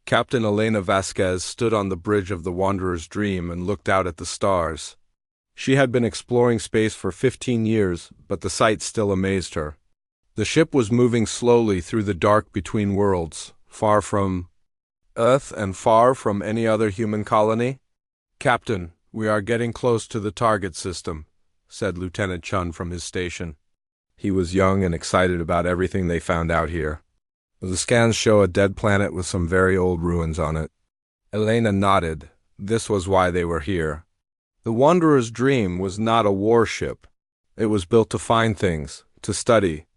Captain Elena Vasquez stood on the bridge of the Wanderer's Dream and looked out at the stars. She had been exploring space for 15 years, but the sight still amazed her. The ship was moving slowly through the dark between worlds, far from Earth and far from any other human colony. "Captain, we are getting close to the target system," said Lieutenant Chun from his station. He was young and excited about everything they found out here. The scans show a dead planet with some very old ruins on it. Elena nodded. This was why they were here. The Wanderer's Dream was not a warship. It was built to find things, to study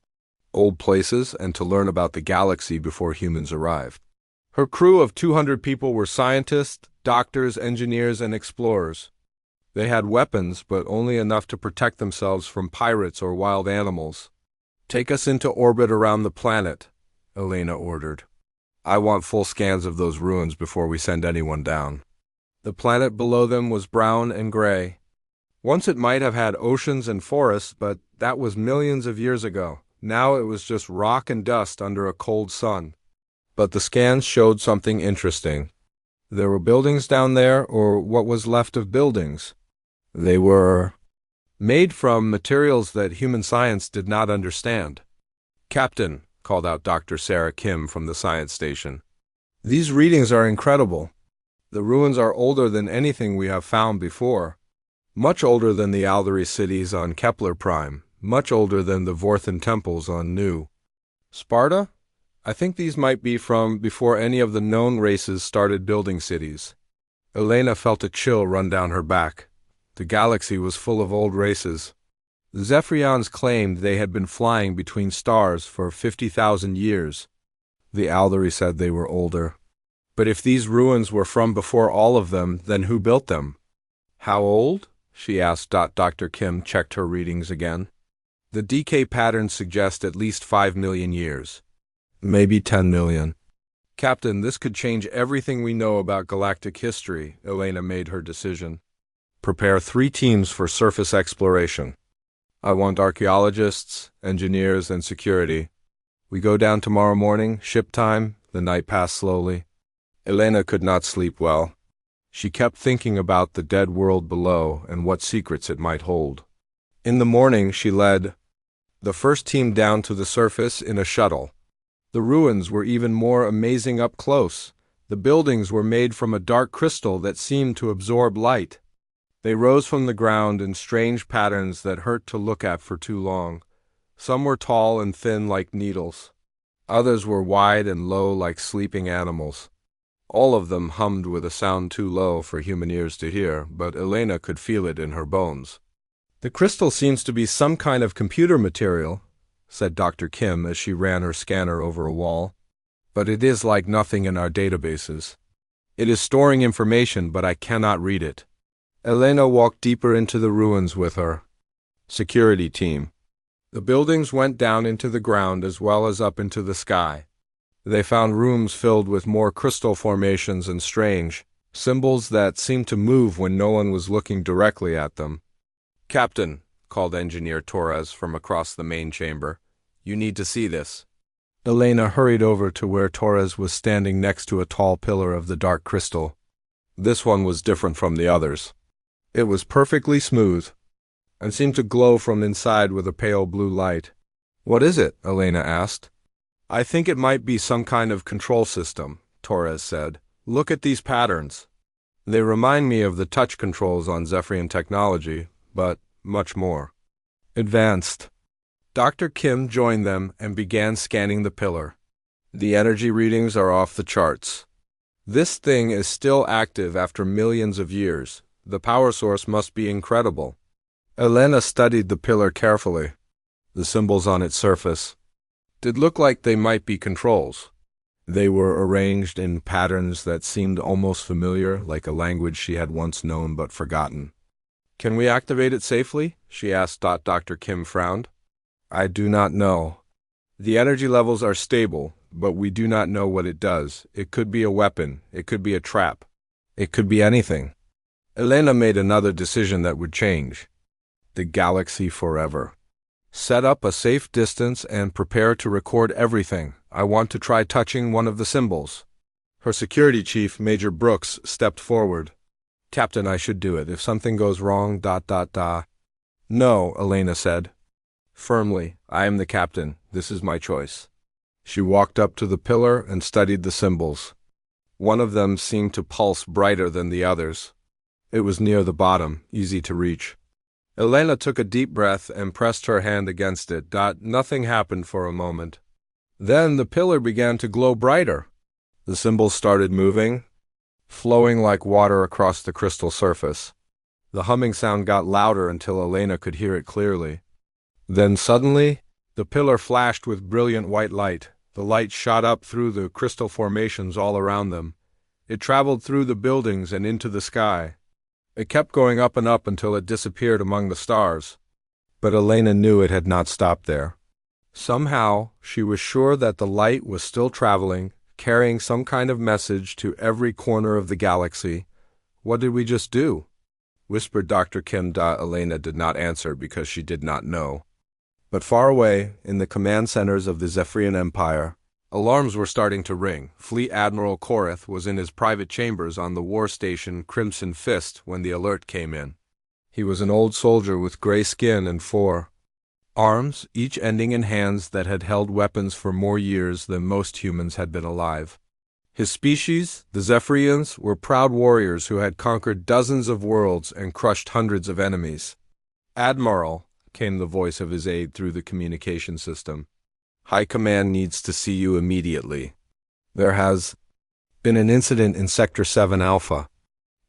old places, and to learn about the galaxy before humans arrived. Her crew of 200 people were scientists, doctors, engineers, and explorers. They had weapons, but only enough to protect themselves from pirates or wild animals. "Take us into orbit around the planet," Elena ordered. "I want full scans of those ruins before we send anyone down." The planet below them was brown and gray. Once it might have had oceans and forests, but that was millions of years ago. Now it was just rock and dust under a cold sun. But the scans showed something interesting. There were buildings down there, or what was left of buildings. They were made from materials that human science did not understand. "Captain," called out Dr. Sarah Kim from the science station, "these readings are incredible. The ruins are older than anything we have found before. Much older than the Alderi cities on Kepler Prime. Much older than the Vorthan temples on Nu. Sparta? I think these might be from before any of the known races started building cities." Elena felt a chill run down her back. The galaxy was full of old races. The Zephrians claimed they had been flying between stars for 50,000 years. The Alderi said they were older. But if these ruins were from before all of them, then who built them? "How old?" she asked. Dr. Kim checked her readings again. "The decay patterns suggest at least 5 million years. Maybe 10 million. "Captain, this could change everything we know about galactic history," Elena made her decision. "Prepare 3 teams for surface exploration. I want archaeologists, engineers, and security. We go down tomorrow morning, ship time." The night passed slowly. Elena could not sleep well. She kept thinking about the dead world below and what secrets it might hold. In the morning, she led the first team down to the surface in a shuttle. The ruins were even more amazing up close. The buildings were made from a dark crystal that seemed to absorb light. They rose from the ground in strange patterns that hurt to look at for too long. Some were tall and thin like needles. Others were wide and low like sleeping animals. All of them hummed with a sound too low for human ears to hear, but Elena could feel it in her bones. "The crystal seems to be some kind of computer material," said Dr. Kim as she ran her scanner over a wall. "But it is like nothing in our databases. It is storing information, but I cannot read it." Elena walked deeper into the ruins with her security team. The buildings went down into the ground as well as up into the sky. They found rooms filled with more crystal formations and strange symbols that seemed to move when no one was looking directly at them. "Captain," called Engineer Torres from across the main chamber, "you need to see this." Elena hurried over to where Torres was standing next to a tall pillar of the dark crystal. This one was different from the others. It was perfectly smooth and seemed to glow from inside with a pale blue light. "What is it?" Elena asked. "I think it might be some kind of control system," Torres said. "Look at these patterns. They remind me of the touch controls on Zephrian technology, but much more advanced." Dr. Kim joined them and began scanning the pillar. "The energy readings are off the charts. This thing is still active after millions of years. The power source must be incredible." Elena studied the pillar carefully. The symbols on its surface did look like they might be controls. They were arranged in patterns that seemed almost familiar, like a language she had once known but forgotten. "Can we activate it safely?" she asked. Dr. Kim frowned. "I do not know. The energy levels are stable, but we do not know what it does. It could be a weapon. It could be a trap. It could be anything." Elena made another decision that would change the galaxy forever. "Set up a safe distance and prepare to record everything. I want to try touching one of the symbols." Her security chief, Major Brooks, stepped forward. Captain, I should do it. If something goes wrong, ... No, Elena said. Firmly, I am the captain. This is my choice. She walked up to the pillar and studied the symbols. One of them seemed to pulse brighter than the others. It was near the bottom, easy to reach. Elena took a deep breath and pressed her hand against it. Nothing happened for a moment. Then the pillar began to glow brighter. The symbols started moving, flowing like water across the crystal surface. The humming sound got louder until Elena could hear it clearly. Then suddenly, the pillar flashed with brilliant white light. The light shot up through the crystal formations all around them. It traveled through the buildings and into the sky. It kept going up and up until it disappeared among the stars. But Elena knew it had not stopped there. Somehow, she was sure that the light was still traveling, carrying some kind of message to every corner of the galaxy. What did we just do? Whispered Dr. Kim. Elena did not answer because she did not know. But far away, in the command centers of the Zephrian Empire, alarms were starting to ring. Fleet Admiral Korath was in his private chambers on the war station Crimson Fist when the alert came in. He was an old soldier with gray skin and 4 arms, each ending in hands that had held weapons for more years than most humans had been alive. His species, the Zephrians, were proud warriors who had conquered dozens of worlds and crushed hundreds of enemies. Admiral, came the voice of his aide through the communication system. High Command needs to see you immediately. There has been an incident in Sector 7 Alpha.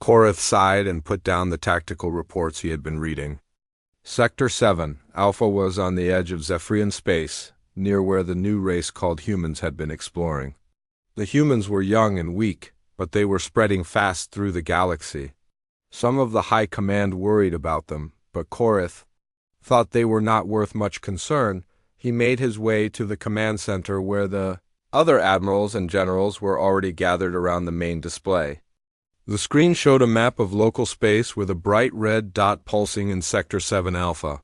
Korath sighed and put down the tactical reports he had been reading. Sector 7 Alpha was on the edge of Zephrian space, near where the new race called humans had been exploring. The humans were young and weak, but they were spreading fast through the galaxy. Some of the High Command worried about them, but Korath thought they were not worth much concern. He made his way to the command center where the other admirals and generals were already gathered around the main display. The screen showed a map of local space with a bright red dot pulsing in Sector 7 Alpha.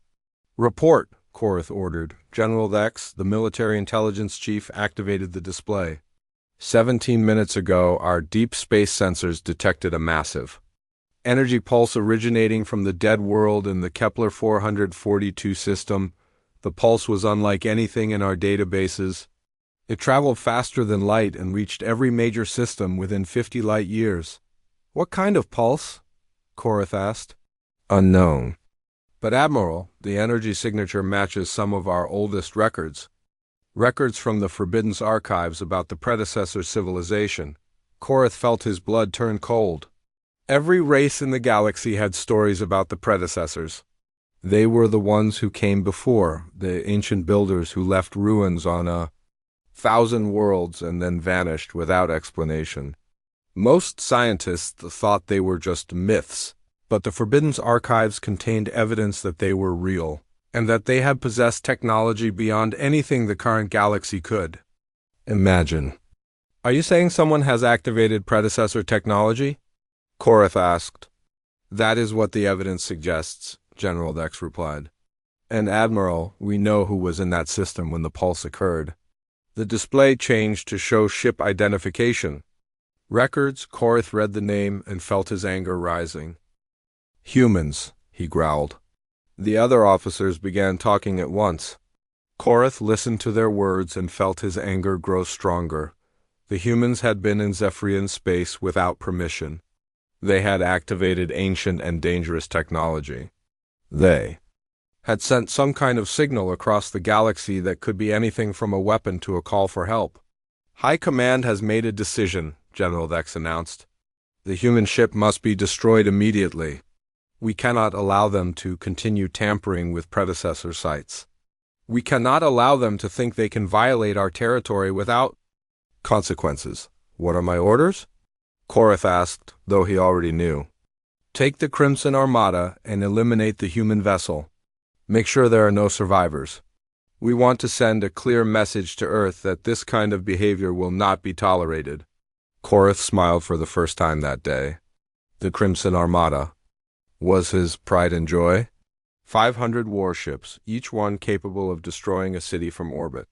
Report, Korath ordered. General Dex, the military intelligence chief, activated the display. 17 minutes ago, our deep space sensors detected a massive energy pulse originating from the dead world in the Kepler 442 system. The pulse was unlike anything in our databases. It traveled faster than light and reached every major system within 50 light years. What kind of pulse? Korath asked. Unknown. But Admiral, the energy signature matches some of our oldest records. Records from the Forbidden archives about the Predecessor civilization. Korath felt his blood turn cold. Every race in the galaxy had stories about the Predecessors. They were the ones who came before, the ancient builders who left ruins on 1,000 worlds and then vanished without explanation. Most scientists thought they were just myths, but the Forbidden archives contained evidence that they were real, and that they had possessed technology beyond anything the current galaxy could imagine. Are you saying someone has activated Predecessor technology? Korath asked. That is what the evidence suggests, General Dex replied. And Admiral, we know who was in that system when the pulse occurred. The display changed to show ship identification. Records. Korath read the name and felt his anger rising. Humans, he growled. The other officers began talking at once. Korath listened to their words and felt his anger grow stronger. The humans had been in Zephrian space without permission. They had activated ancient and dangerous technology. They had sent some kind of signal across the galaxy that could be anything from a weapon to a call for help. High Command has made a decision, General Dex announced. The human ship must be destroyed immediately. We cannot allow them to continue tampering with Predecessor sites. We cannot allow them to think they can violate our territory without consequences. What are my orders? Korath asked, though he already knew. Take the Crimson Armada and eliminate the human vessel. Make sure there are no survivors. We want to send a clear message to Earth that this kind of behavior will not be tolerated. Korath smiled for the first time that day. The Crimson Armada was his pride and joy. 500 warships, each one capable of destroying a city from orbit.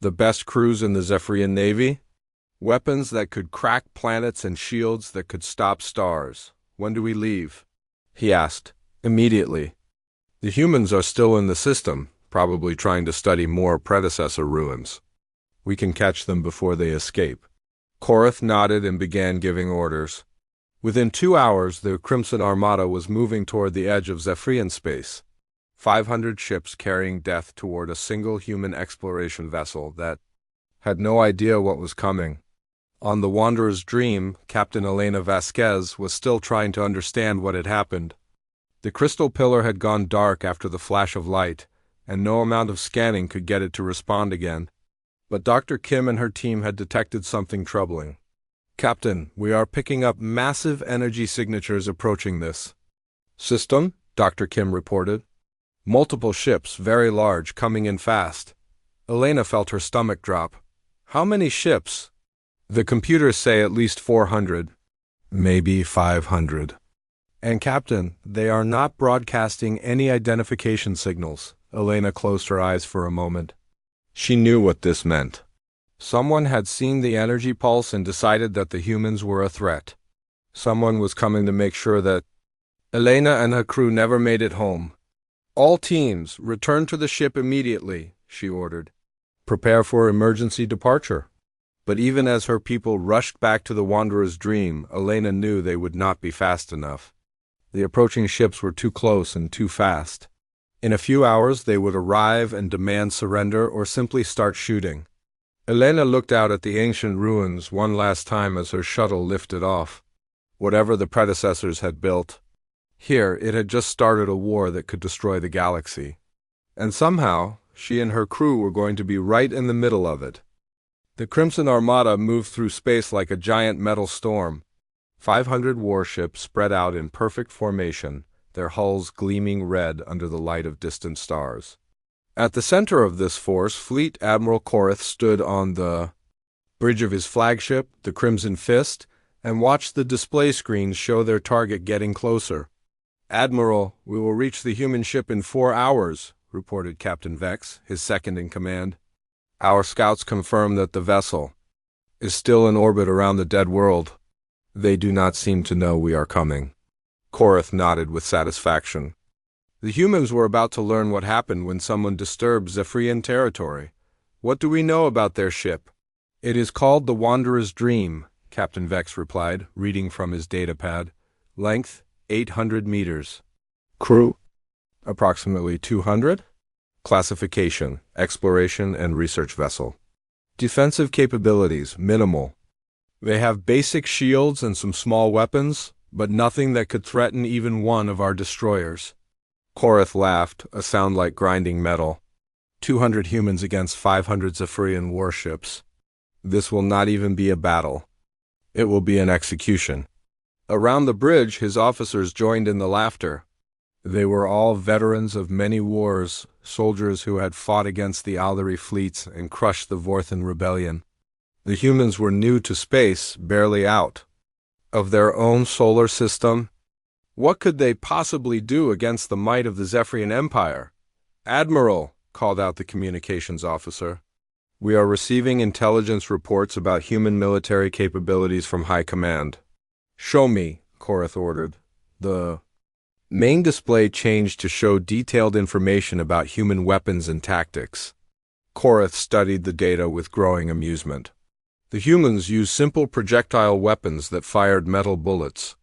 The best crews in the Zephrian Navy? Weapons that could crack planets and shields that could stop stars. When do we leave? He asked. Immediately. The humans are still in the system, probably trying to study more Predecessor ruins. We can catch them before they escape. Korath nodded and began giving orders. Within 2 hours, the Crimson Armada was moving toward the edge of Zephrian space. 500 ships carrying death toward a single human exploration vessel that had no idea what was coming. On the Wanderer's Dream, Captain Elena Vasquez was still trying to understand what had happened. The crystal pillar had gone dark after the flash of light, and no amount of scanning could get it to respond again. But Dr. Kim and her team had detected something troubling. Captain, we are picking up massive energy signatures approaching this system, Dr. Kim reported. Multiple ships, very large, coming in fast. Elena felt her stomach drop. How many ships? The computers say at least 400. Maybe 500. And Captain, they are not broadcasting any identification signals. Elena closed her eyes for a moment. She knew what this meant. Someone had seen the energy pulse and decided that the humans were a threat. Someone was coming to make sure that Elena and her crew never made it home. All teams, return to the ship immediately, she ordered. Prepare for emergency departure. But even as her people rushed back to the Wanderer's Dream, Elena knew they would not be fast enough. The approaching ships were too close and too fast. In a few hours they would arrive and demand surrender or simply start shooting. Elena looked out at the ancient ruins one last time as her shuttle lifted off. Whatever the predecessors had built, here it had just started a war that could destroy the galaxy. And somehow, she and her crew were going to be right in the middle of it. The Crimson Armada moved through space like a giant metal storm. 500 warships spread out in perfect formation, their hulls gleaming red under the light of distant stars. At the center of this force, Fleet Admiral Korath stood on the bridge of his flagship, the Crimson Fist, and watched the display screens show their target getting closer. Admiral, we will reach the human ship in 4 hours, reported Captain Vex, his second in command. Our scouts confirm that the vessel is still in orbit around the dead world. They do not seem to know we are coming. Korath nodded with satisfaction. The humans were about to learn what happened when someone disturbed Zephrian territory. What do we know about their ship? It is called the Wanderer's Dream, Captain Vex replied, reading from his datapad. Length, 800 meters. Crew, approximately 200. Classification, exploration and research vessel. Defensive capabilities, minimal. They have basic shields and some small weapons, but nothing that could threaten even one of our destroyers. Korath laughed, a sound like grinding metal. 200 humans against 500 Zephrian warships. This will not even be a battle. It will be an execution. Around the bridge, his officers joined in the laughter. They were all veterans of many wars, soldiers who had fought against the Aldari fleets and crushed the Vorthan rebellion. The humans were new to space, barely out of their own solar system. What could they possibly do against the might of the Zephrian Empire? Admiral, called out the communications officer. We are receiving intelligence reports about human military capabilities from High Command. Show me, Korath ordered. The main display changed to show detailed information about human weapons and tactics. Korath studied the data with growing amusement. The humans used simple projectile weapons that fired metal bullets.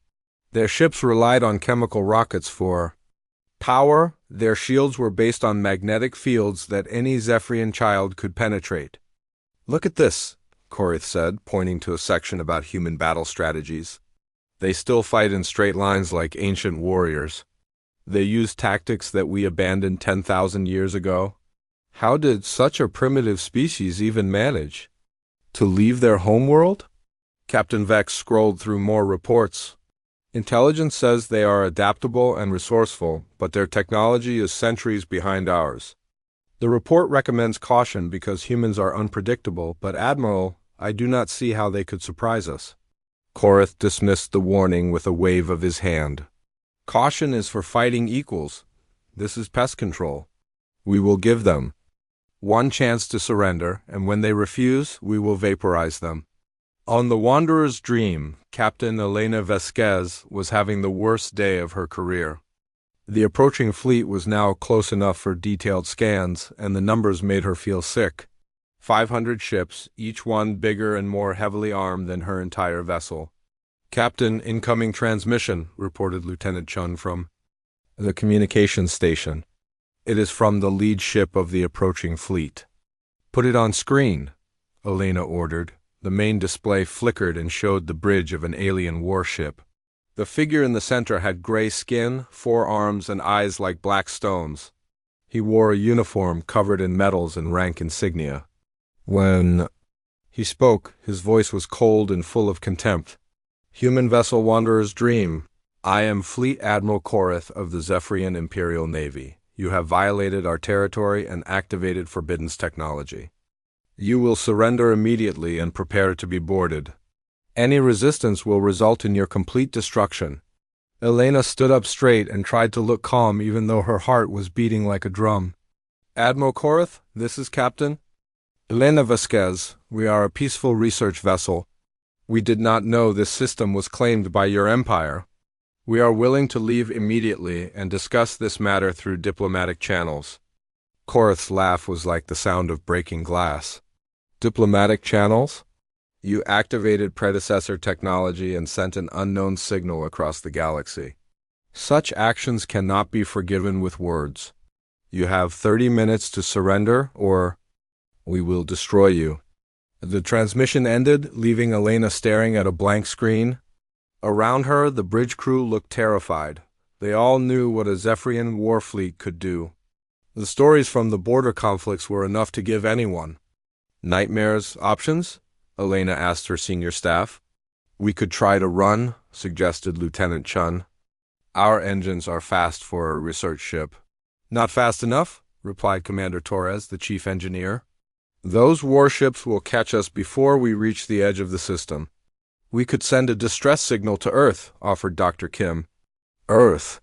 Their ships relied on chemical rockets for power. Their shields were based on magnetic fields that any Zephrian child could penetrate. Look at this, Korath said, pointing to a section about human battle strategies. They still fight in straight lines like ancient warriors. They use tactics that we abandoned 10,000 years ago. How did such a primitive species even manage to leave their homeworld? Captain Vex scrolled through more reports. Intelligence says they are adaptable and resourceful, but their technology is centuries behind ours. The report recommends caution because humans are unpredictable, but Admiral, I do not see how they could surprise us. Korath dismissed the warning with a wave of his hand. Caution is for fighting equals. This is pest control. We will give them one chance to surrender, and when they refuse, we will vaporize them. On the Wanderer's Dream, Captain Elena Vasquez was having the worst day of her career. The approaching fleet was now close enough for detailed scans, and the numbers made her feel sick. 500 ships, each one bigger and more heavily armed than her entire vessel. "Captain, incoming transmission," reported Lieutenant Chun from the communications station. "It is from the lead ship of the approaching fleet." "Put it on screen," Elena ordered. The main display flickered and showed the bridge of an alien warship. The figure in the center had gray skin, 4 arms, and eyes like black stones. He wore a uniform covered in medals and rank insignia. When he spoke, his voice was cold and full of contempt. "Human vessel Wanderer's Dream. I am Fleet Admiral Korath of the Zephrian Imperial Navy. You have violated our territory and activated Forbidden's technology. You will surrender immediately and prepare to be boarded. Any resistance will result in your complete destruction." Elena stood up straight and tried to look calm even though her heart was beating like a drum. "Admiral Korath, this is Captain Elena Vasquez. We are a peaceful research vessel. We did not know this system was claimed by your empire. We are willing to leave immediately and discuss this matter through diplomatic channels." Korath's laugh was like the sound of breaking glass. "Diplomatic channels? You activated Predecessor technology and sent an unknown signal across the galaxy. Such actions cannot be forgiven with words. You have 30 minutes to surrender, or we will destroy you." The transmission ended, leaving Elena staring at a blank screen. Around her, the bridge crew looked terrified. They all knew what a Zephrian war fleet could do. The stories from the border conflicts were enough to give anyone nightmares. "Options?" Elena asked her senior staff. "We could try to run," suggested Lieutenant Chun. "Our engines are fast for a research ship." "Not fast enough," replied Commander Torres, the chief engineer. "Those warships will catch us before we reach the edge of the system." "We could send a distress signal to Earth," offered Dr. Kim. "Earth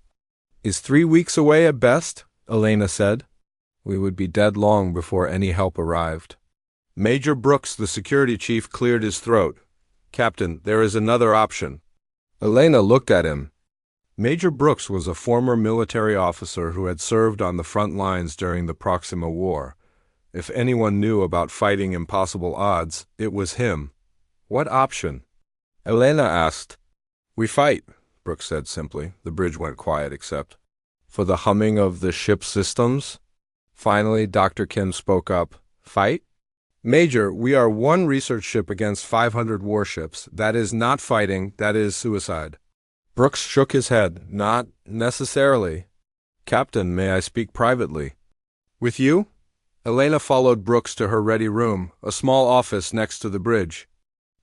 is 3 weeks away at best," Elena said. "We would be dead long before any help arrived." Major Brooks, the security chief, cleared his throat. "Captain, there is another option." Elena looked at him. Major Brooks was a former military officer who had served on the front lines during the Proxima War. If anyone knew about fighting impossible odds, it was him. "What option?" Elena asked. "We fight," Brooks said simply. The bridge went quiet except for the humming of the ship's systems. Finally, Dr. Kim spoke up. "Fight? Major, we are one research ship against 500 warships. That is not fighting, that is suicide." Brooks shook his head. "Not necessarily." "Captain, may I speak privately?" "With you?" Elena followed Brooks to her ready room, a small office next to the bridge.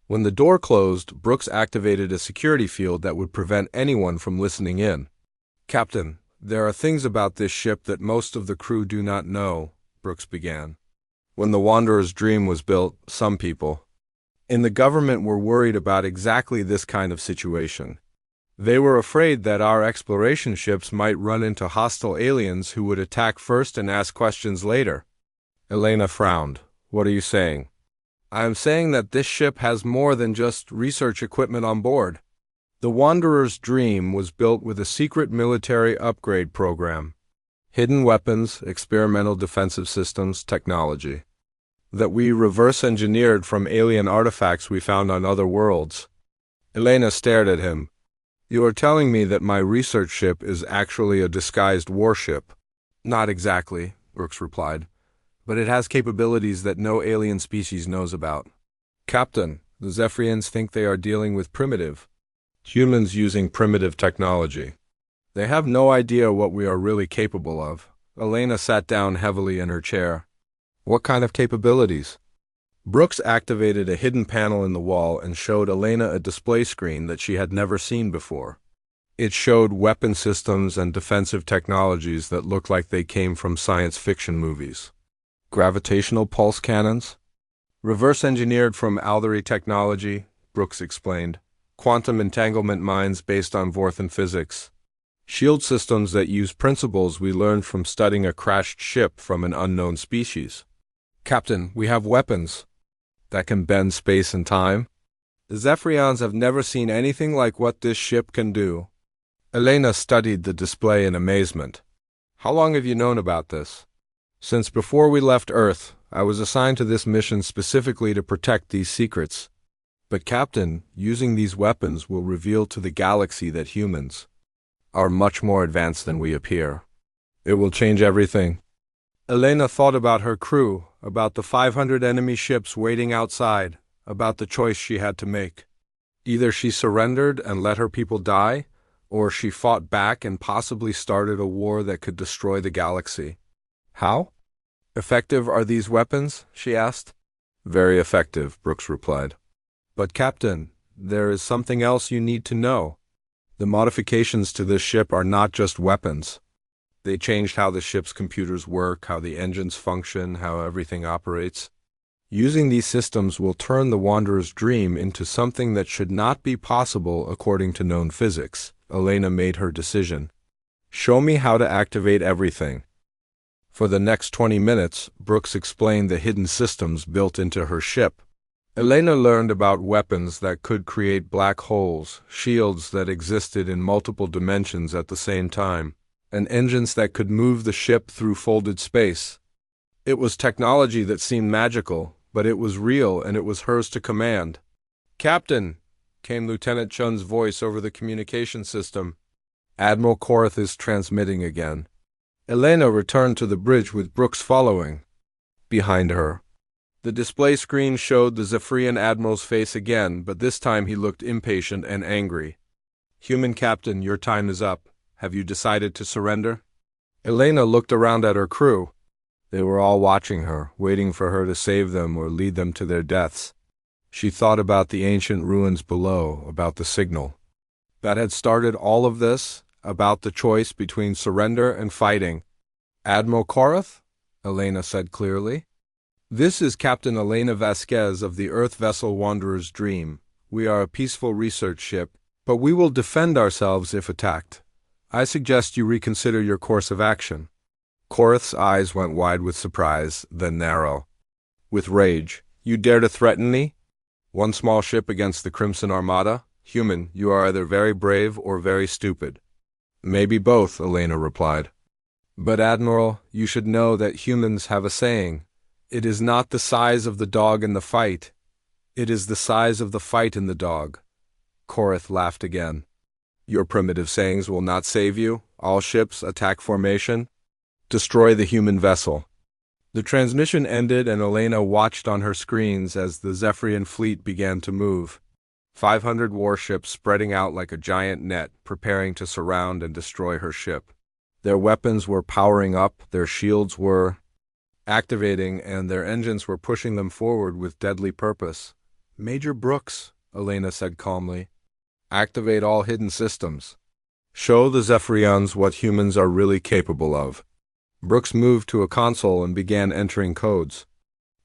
When the door closed, Brooks activated a security field that would prevent anyone from listening in. "Captain, there are things about this ship that most of the crew do not know," Brooks began. "When the Wanderer's Dream was built, some people in the government were worried about exactly this kind of situation. They were afraid that our exploration ships might run into hostile aliens who would attack first and ask questions later." Elena frowned. "What are you saying?" "I am saying that this ship has more than just research equipment on board. The Wanderer's Dream was built with a secret military upgrade program. Hidden weapons, experimental defensive systems, technology that we reverse-engineered from alien artifacts we found on other worlds." Elena stared at him. "You are telling me that my research ship is actually a disguised warship?" "Not exactly," Brooks replied, "but it has capabilities that no alien species knows about." "Captain, the Zephrians think they are dealing with primitive humans using primitive technology. They have no idea what we are really capable of." Elena sat down heavily in her chair. "What kind of capabilities?" Brooks activated a hidden panel in the wall and showed Elena a display screen that she had never seen before. It showed weapon systems and defensive technologies that looked like they came from science fiction movies. "Gravitational pulse cannons? Reverse-engineered from Aldery technology," Brooks explained. "Quantum entanglement mines based on Vorthan physics. Shield systems that use principles we learned from studying a crashed ship from an unknown species." "Captain, we have weapons that can bend space and time." The Zephrians have never seen anything like what this ship can do. Elena studied the display in amazement. How long have you known about this? Since before we left Earth, I was assigned to this mission specifically to protect these secrets. But Captain, using these weapons will reveal to the galaxy that humans are much more advanced than we appear. It will change everything. Elena thought about her crew, about the 500 enemy ships waiting outside, about the choice she had to make. Either she surrendered and let her people die, or she fought back and possibly started a war that could destroy the galaxy. How effective are these weapons? She asked. Very effective, Brooks replied. But Captain, there is something else you need to know. The modifications to this ship are not just weapons. They changed how the ship's computers work, how the engines function, how everything operates. Using these systems will turn the Wanderer's dream into something that should not be possible according to known physics. Elena made her decision. Show me how to activate everything. For the next 20 minutes, Brooks explained the hidden systems built into her ship. Elena learned about weapons that could create black holes, shields that existed in multiple dimensions at the same time, and engines that could move the ship through folded space. It was technology that seemed magical, but it was real and it was hers to command. Captain, came Lieutenant Chun's voice over the communication system. Admiral Korath is transmitting again. Elena returned to the bridge with Brooks following. Behind her, the display screen showed the Zephrian Admiral's face again, but this time he looked impatient and angry. Human Captain, your time is up. Have you decided to surrender? Elena looked around at her crew. They were all watching her, waiting for her to save them or lead them to their deaths. She thought about the ancient ruins below, about the signal that had started all of this, about the choice between surrender and fighting. Admiral Korath? Elena said clearly. This is Captain Elena Vasquez of the Earth vessel Wanderer's Dream. We are a peaceful research ship, but we will defend ourselves if attacked. I suggest you reconsider your course of action. Korath's eyes went wide with surprise, then narrow. With rage. You dare to threaten me? One small ship against the Crimson Armada? Human, you are either very brave or very stupid. Maybe both, Elena replied. But Admiral, you should know that humans have a saying. It is not the size of the dog in the fight. It is the size of the fight in the dog. Korath laughed again. Your primitive sayings will not save you. All ships, attack formation. Destroy the human vessel. The transmission ended and Elena watched on her screens as the Zephrian fleet began to move. 500 warships spreading out like a giant net, preparing to surround and destroy her ship. Their weapons were powering up, their shields were activating, and their engines were pushing them forward with deadly purpose. Major Brooks, Elena said calmly, activate all hidden systems. Show the Zephrians what humans are really capable of. Brooks moved to a console and began entering codes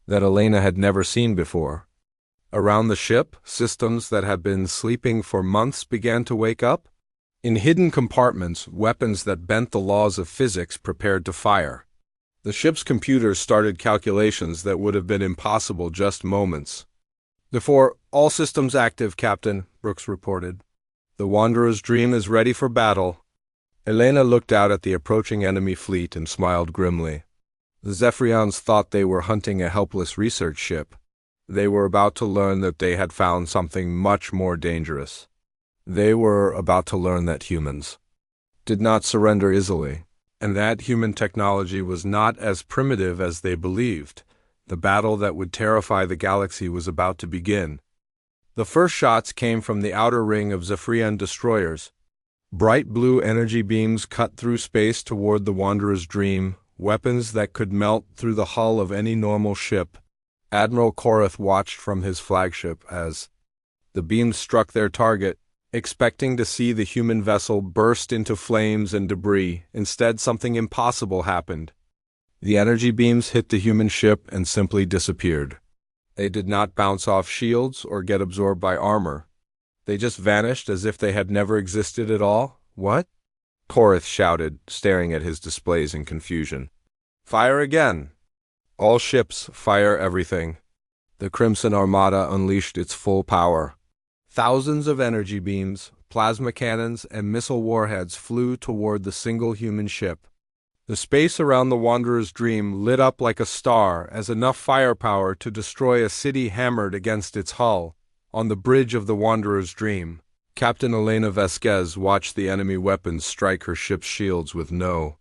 that Elena had never seen before. Around the ship, systems that had been sleeping for months began to wake up. In hidden compartments, weapons that bent the laws of physics prepared to fire. The ship's computers started calculations that would have been impossible just moments before. All systems active, Captain, Brooks reported. The Wanderer's Dream is ready for battle. Elena looked out at the approaching enemy fleet and smiled grimly. The Zephrians thought they were hunting a helpless research ship. They were about to learn that they had found something much more dangerous. They were about to learn that humans did not surrender easily, and that human technology was not as primitive as they believed. The battle that would terrify the galaxy was about to begin. The first shots came from the outer ring of Zephrian destroyers. Bright blue energy beams cut through space toward the Wanderer's Dream, weapons that could melt through the hull of any normal ship. Admiral Korath watched from his flagship as the beams struck their target, expecting to see the human vessel burst into flames and debris. Instead, something impossible happened. The energy beams hit the human ship and simply disappeared. They did not bounce off shields or get absorbed by armor. They just vanished as if they had never existed at all. What? Korath shouted, staring at his displays in confusion. Fire again! All ships, fire everything. The Crimson Armada unleashed its full power. Thousands of energy beams, plasma cannons, and missile warheads flew toward the single human ship. The space around the Wanderer's Dream lit up like a star as enough firepower to destroy a city hammered against its hull. On the bridge of the Wanderer's Dream, Captain Elena Vasquez watched the enemy weapons strike her ship's shields with no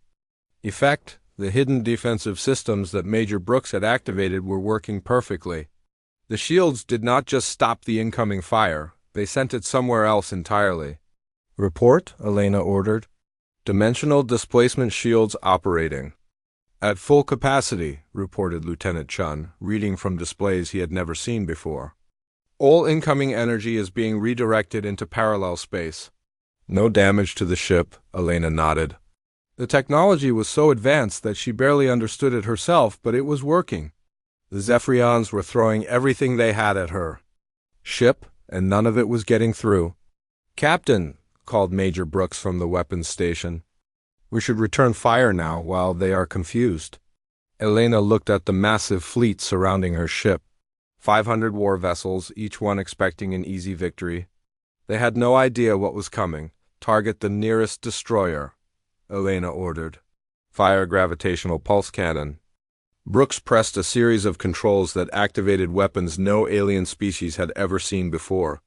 effect. The hidden defensive systems that Major Brooks had activated were working perfectly. The shields did not just stop the incoming fire, they sent it somewhere else entirely. "Report," Elena ordered. "Dimensional displacement shields operating." "At full capacity," reported Lieutenant Chun, reading from displays he had never seen before. "All incoming energy is being redirected into parallel space." "No damage to the ship," Elena nodded. The technology was so advanced that she barely understood it herself, but it was working. The Zephrians were throwing everything they had at her ship, and none of it was getting through. "Captain," called Major Brooks from the weapons station, "we should return fire now while they are confused." Elena looked at the massive fleet surrounding her ship. 500 war vessels, each one expecting an easy victory. They had no idea what was coming. "Target the nearest destroyer," Elena ordered. "Fire gravitational pulse cannon." Brooks pressed a series of controls that activated weapons no alien species had ever seen before.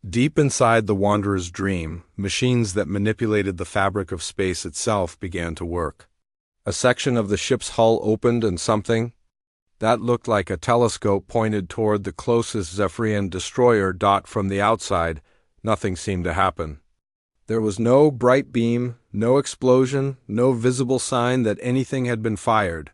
Deep inside the Wanderer's Dream, machines that manipulated the fabric of space itself began to work. A section of the ship's hull opened and something that looked like a telescope pointed toward the closest Zephrian destroyer. From the outside, nothing seemed to happen. There was no bright beam, no explosion, no visible sign that anything had been fired.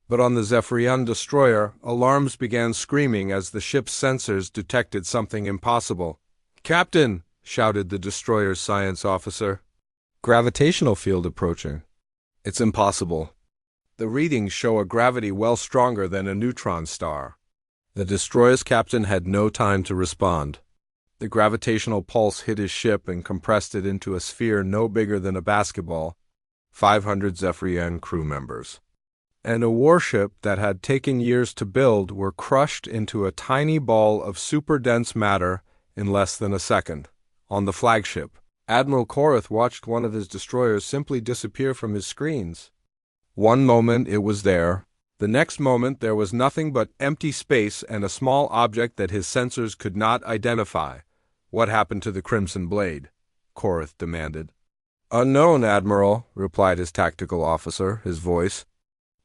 But on the Zephrian destroyer, alarms began screaming as the ship's sensors detected something impossible. "Captain!" shouted the destroyer's science officer. "Gravitational field approaching." "It's impossible. The readings show a gravity well stronger than a neutron star." The destroyer's captain had no time to respond. The gravitational pulse hit his ship and compressed it into a sphere no bigger than a basketball. 500 Zephrian crew members and a warship that had taken years to build were crushed into a tiny ball of super-dense matter in less than a second. On the flagship, Admiral Korath watched one of his destroyers simply disappear from his screens. One moment it was there. The next moment there was nothing but empty space and a small object that his sensors could not identify. "What happened to the Crimson Blade?" Korath demanded. "Unknown, Admiral," replied his tactical officer, his voice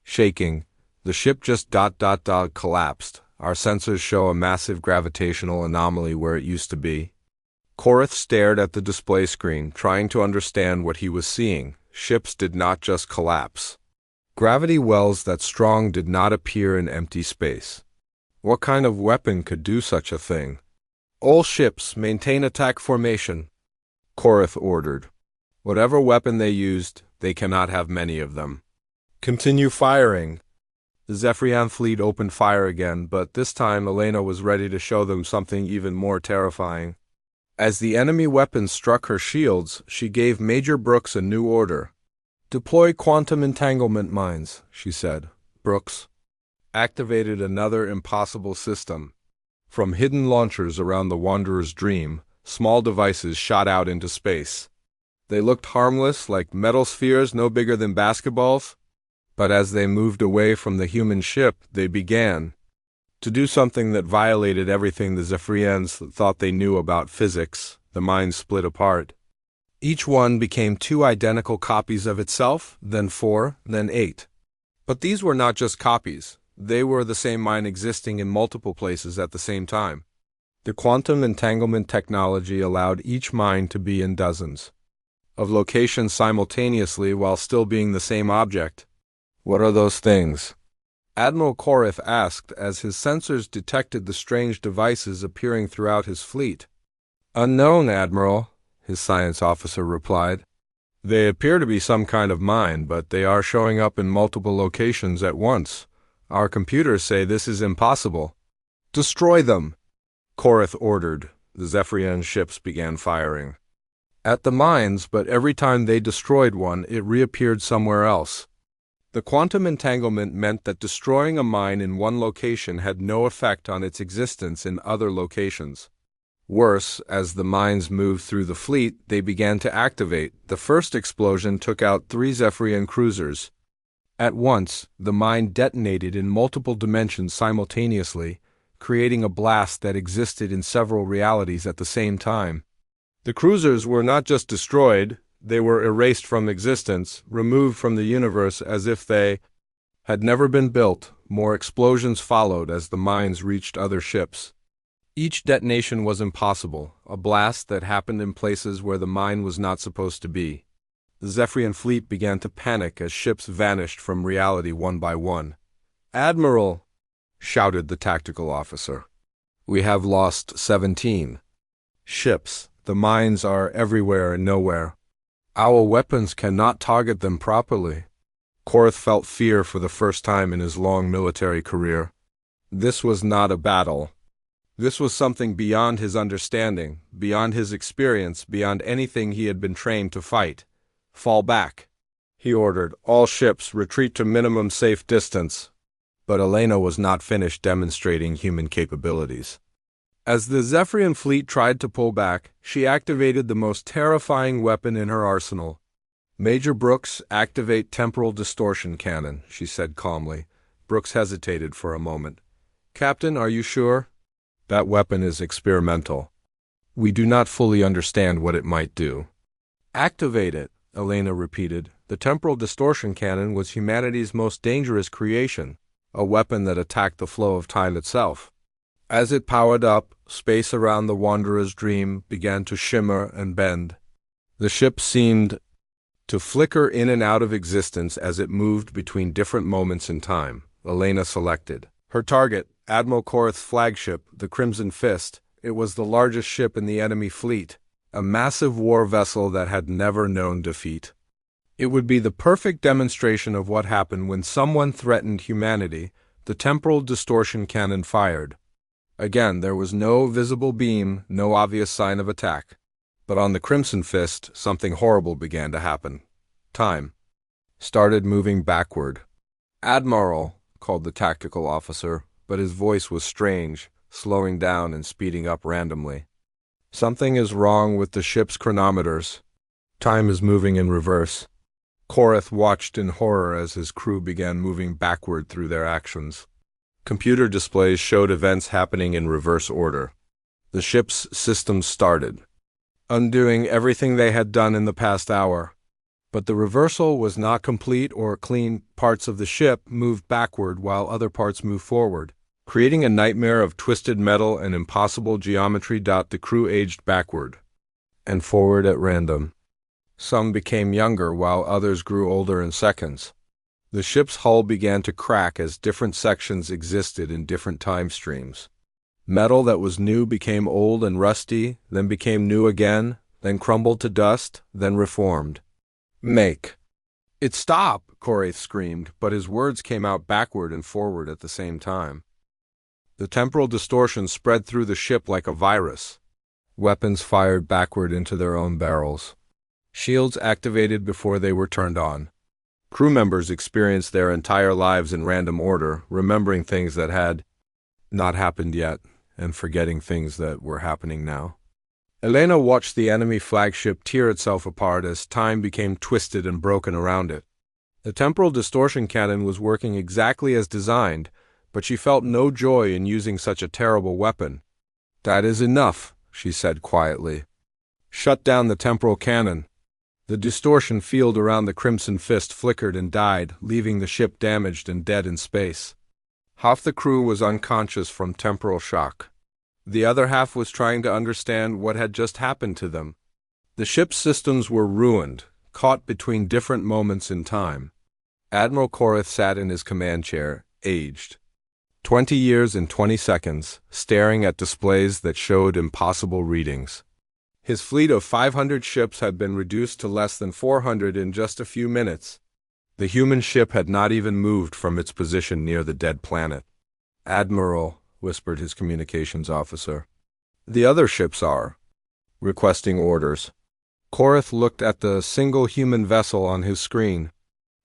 shaking. "The ship just collapsed. Our sensors show a massive gravitational anomaly where it used to be." Korath stared at the display screen, trying to understand what he was seeing. Ships did not just collapse. Gravity wells that strong did not appear in empty space. What kind of weapon could do such a thing? "All ships maintain attack formation," Korath ordered. "Whatever weapon they used, they cannot have many of them. Continue firing." The Zephrian fleet opened fire again, but this time Elena was ready to show them something even more terrifying. As the enemy weapons struck her shields, she gave Major Brooks a new order. "Deploy quantum entanglement mines," she said. Brooks activated another impossible system. From hidden launchers around the Wanderer's Dream, small devices shot out into space. They looked harmless, like metal spheres no bigger than basketballs. But as they moved away from the human ship, they began to do something that violated everything the Zephrians thought they knew about physics. The mines split apart. Each one became 2 identical copies of itself, then 4, then 8. But these were not just copies. They were the same mine existing in multiple places at the same time. The quantum entanglement technology allowed each mine to be in dozens of locations simultaneously while still being the same object. "What are those things?" Admiral Korath asked as his sensors detected the strange devices appearing throughout his fleet. "Unknown, Admiral," his science officer replied. "They appear to be some kind of mine, but they are showing up in multiple locations at once. Our computers say this is impossible." "Destroy them," Korath ordered. The Zephrian ships began firing at the mines, but every time they destroyed one, it reappeared somewhere else. The quantum entanglement meant that destroying a mine in one location had no effect on its existence in other locations. Worse, as the mines moved through the fleet, they began to activate. The first explosion took out 3 Zephrian cruisers. At once, the mine detonated in multiple dimensions simultaneously, creating a blast that existed in several realities at the same time. The cruisers were not just destroyed, they were erased from existence, removed from the universe as if they had never been built. More explosions followed as the mines reached other ships. Each detonation was impossible, a blast that happened in places where the mine was not supposed to be. The Zephrian fleet began to panic as ships vanished from reality one by one. "Admiral!" shouted the tactical officer. "We have lost 17 ships. The mines are everywhere and nowhere. Our weapons cannot target them properly." Korath felt fear for the first time in his long military career. This was not a battle. This was something beyond his understanding, beyond his experience, beyond anything he had been trained to fight. "Fall back," he ordered. "All ships retreat to minimum safe distance." But Elena was not finished demonstrating human capabilities. As the Zephrian fleet tried to pull back, she activated the most terrifying weapon in her arsenal. "Major Brooks, activate temporal distortion cannon," she said calmly. Brooks hesitated for a moment. "Captain, are you sure?" "That weapon is experimental. We do not fully understand what it might do." "Activate it," Elena repeated. The temporal distortion cannon was humanity's most dangerous creation, a weapon that attacked the flow of time itself. As it powered up, space around the Wanderer's dream began to shimmer and bend. The ship seemed to flicker in and out of existence as it moved between different moments in time. Elena selected her target, Admiral Korath's flagship, the Crimson Fist. It was the largest ship in the enemy fleet, a massive war vessel that had never known defeat. It would be the perfect demonstration of what happened when someone threatened humanity. The temporal distortion cannon fired. Again, there was no visible beam, no obvious sign of attack. But on the Crimson Fist, something horrible began to happen. Time started moving backward. "Admiral," called the tactical officer, but his voice was strange, slowing down and speeding up randomly. "Something is wrong with the ship's chronometers. Time is moving in reverse." Korath watched in horror as his crew began moving backward through their actions. Computer displays showed events happening in reverse order. The ship's systems started, undoing everything they had done in the past hour. But the reversal was not complete or clean. Parts of the ship moved backward while other parts moved forward, creating a nightmare of twisted metal and impossible geometry. The crew aged backward and forward at random. Some became younger while others grew older in seconds. The ship's hull began to crack as different sections existed in different time streams. Metal that was new became old and rusty, then became new again, then crumbled to dust, then reformed. "Make it stop!" Korath screamed, but his words came out backward and forward at the same time. The temporal distortion spread through the ship like a virus. Weapons fired backward into their own barrels. Shields activated before they were turned on. Crew members experienced their entire lives in random order, remembering things that had not happened yet, and forgetting things that were happening now. Elena watched the enemy flagship tear itself apart as time became twisted and broken around it. The temporal distortion cannon was working exactly as designed, but she felt no joy in using such a terrible weapon. "That is enough," she said quietly. "Shut down the temporal cannon." The distortion field around the Crimson Fist flickered and died, leaving the ship damaged and dead in space. Half the crew was unconscious from temporal shock. The other half was trying to understand what had just happened to them. The ship's systems were ruined, caught between different moments in time. Admiral Korath sat in his command chair, aged 20 years and 20 seconds, staring at displays that showed impossible readings. His fleet of 500 ships had been reduced to less than 400 in just a few minutes. The human ship had not even moved from its position near the dead planet. "Admiral," whispered his communications officer. "The other ships are requesting orders." Korath looked at the single human vessel on his screen.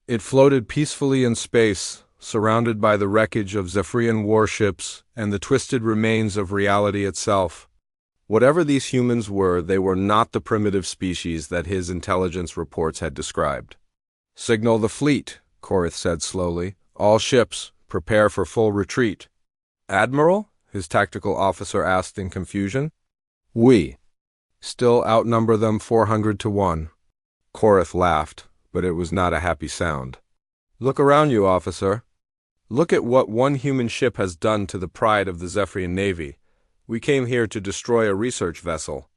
It floated peacefully in space, surrounded by the wreckage of Zephrian warships and the twisted remains of reality itself. Whatever these humans were, they were not the primitive species that his intelligence reports had described. "Signal the fleet," Korith said slowly. "All ships, prepare for full retreat." "Admiral?" his tactical officer asked in confusion. "We still outnumber them 400 to 1. Korith laughed, but it was not a happy sound. "Look around you, officer. Look at what one human ship has done to the pride of the Zephrian Navy. We came here to destroy a research vessel.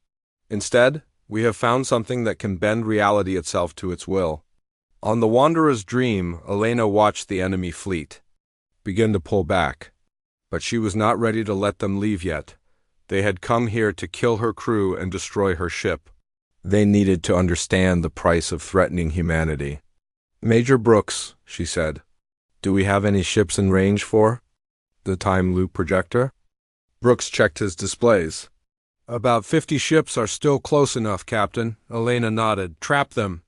Instead, we have found something that can bend reality itself to its will." On the Wanderer's Dream, Elena watched the enemy fleet begin to pull back. But she was not ready to let them leave yet. They had come here to kill her crew and destroy her ship. They needed to understand the price of threatening humanity. "Major Brooks," she said, "do we have any ships in range for the time loop projector?" Brooks checked his displays. "About 50 ships are still close enough, Captain," Elena nodded. "Trap them."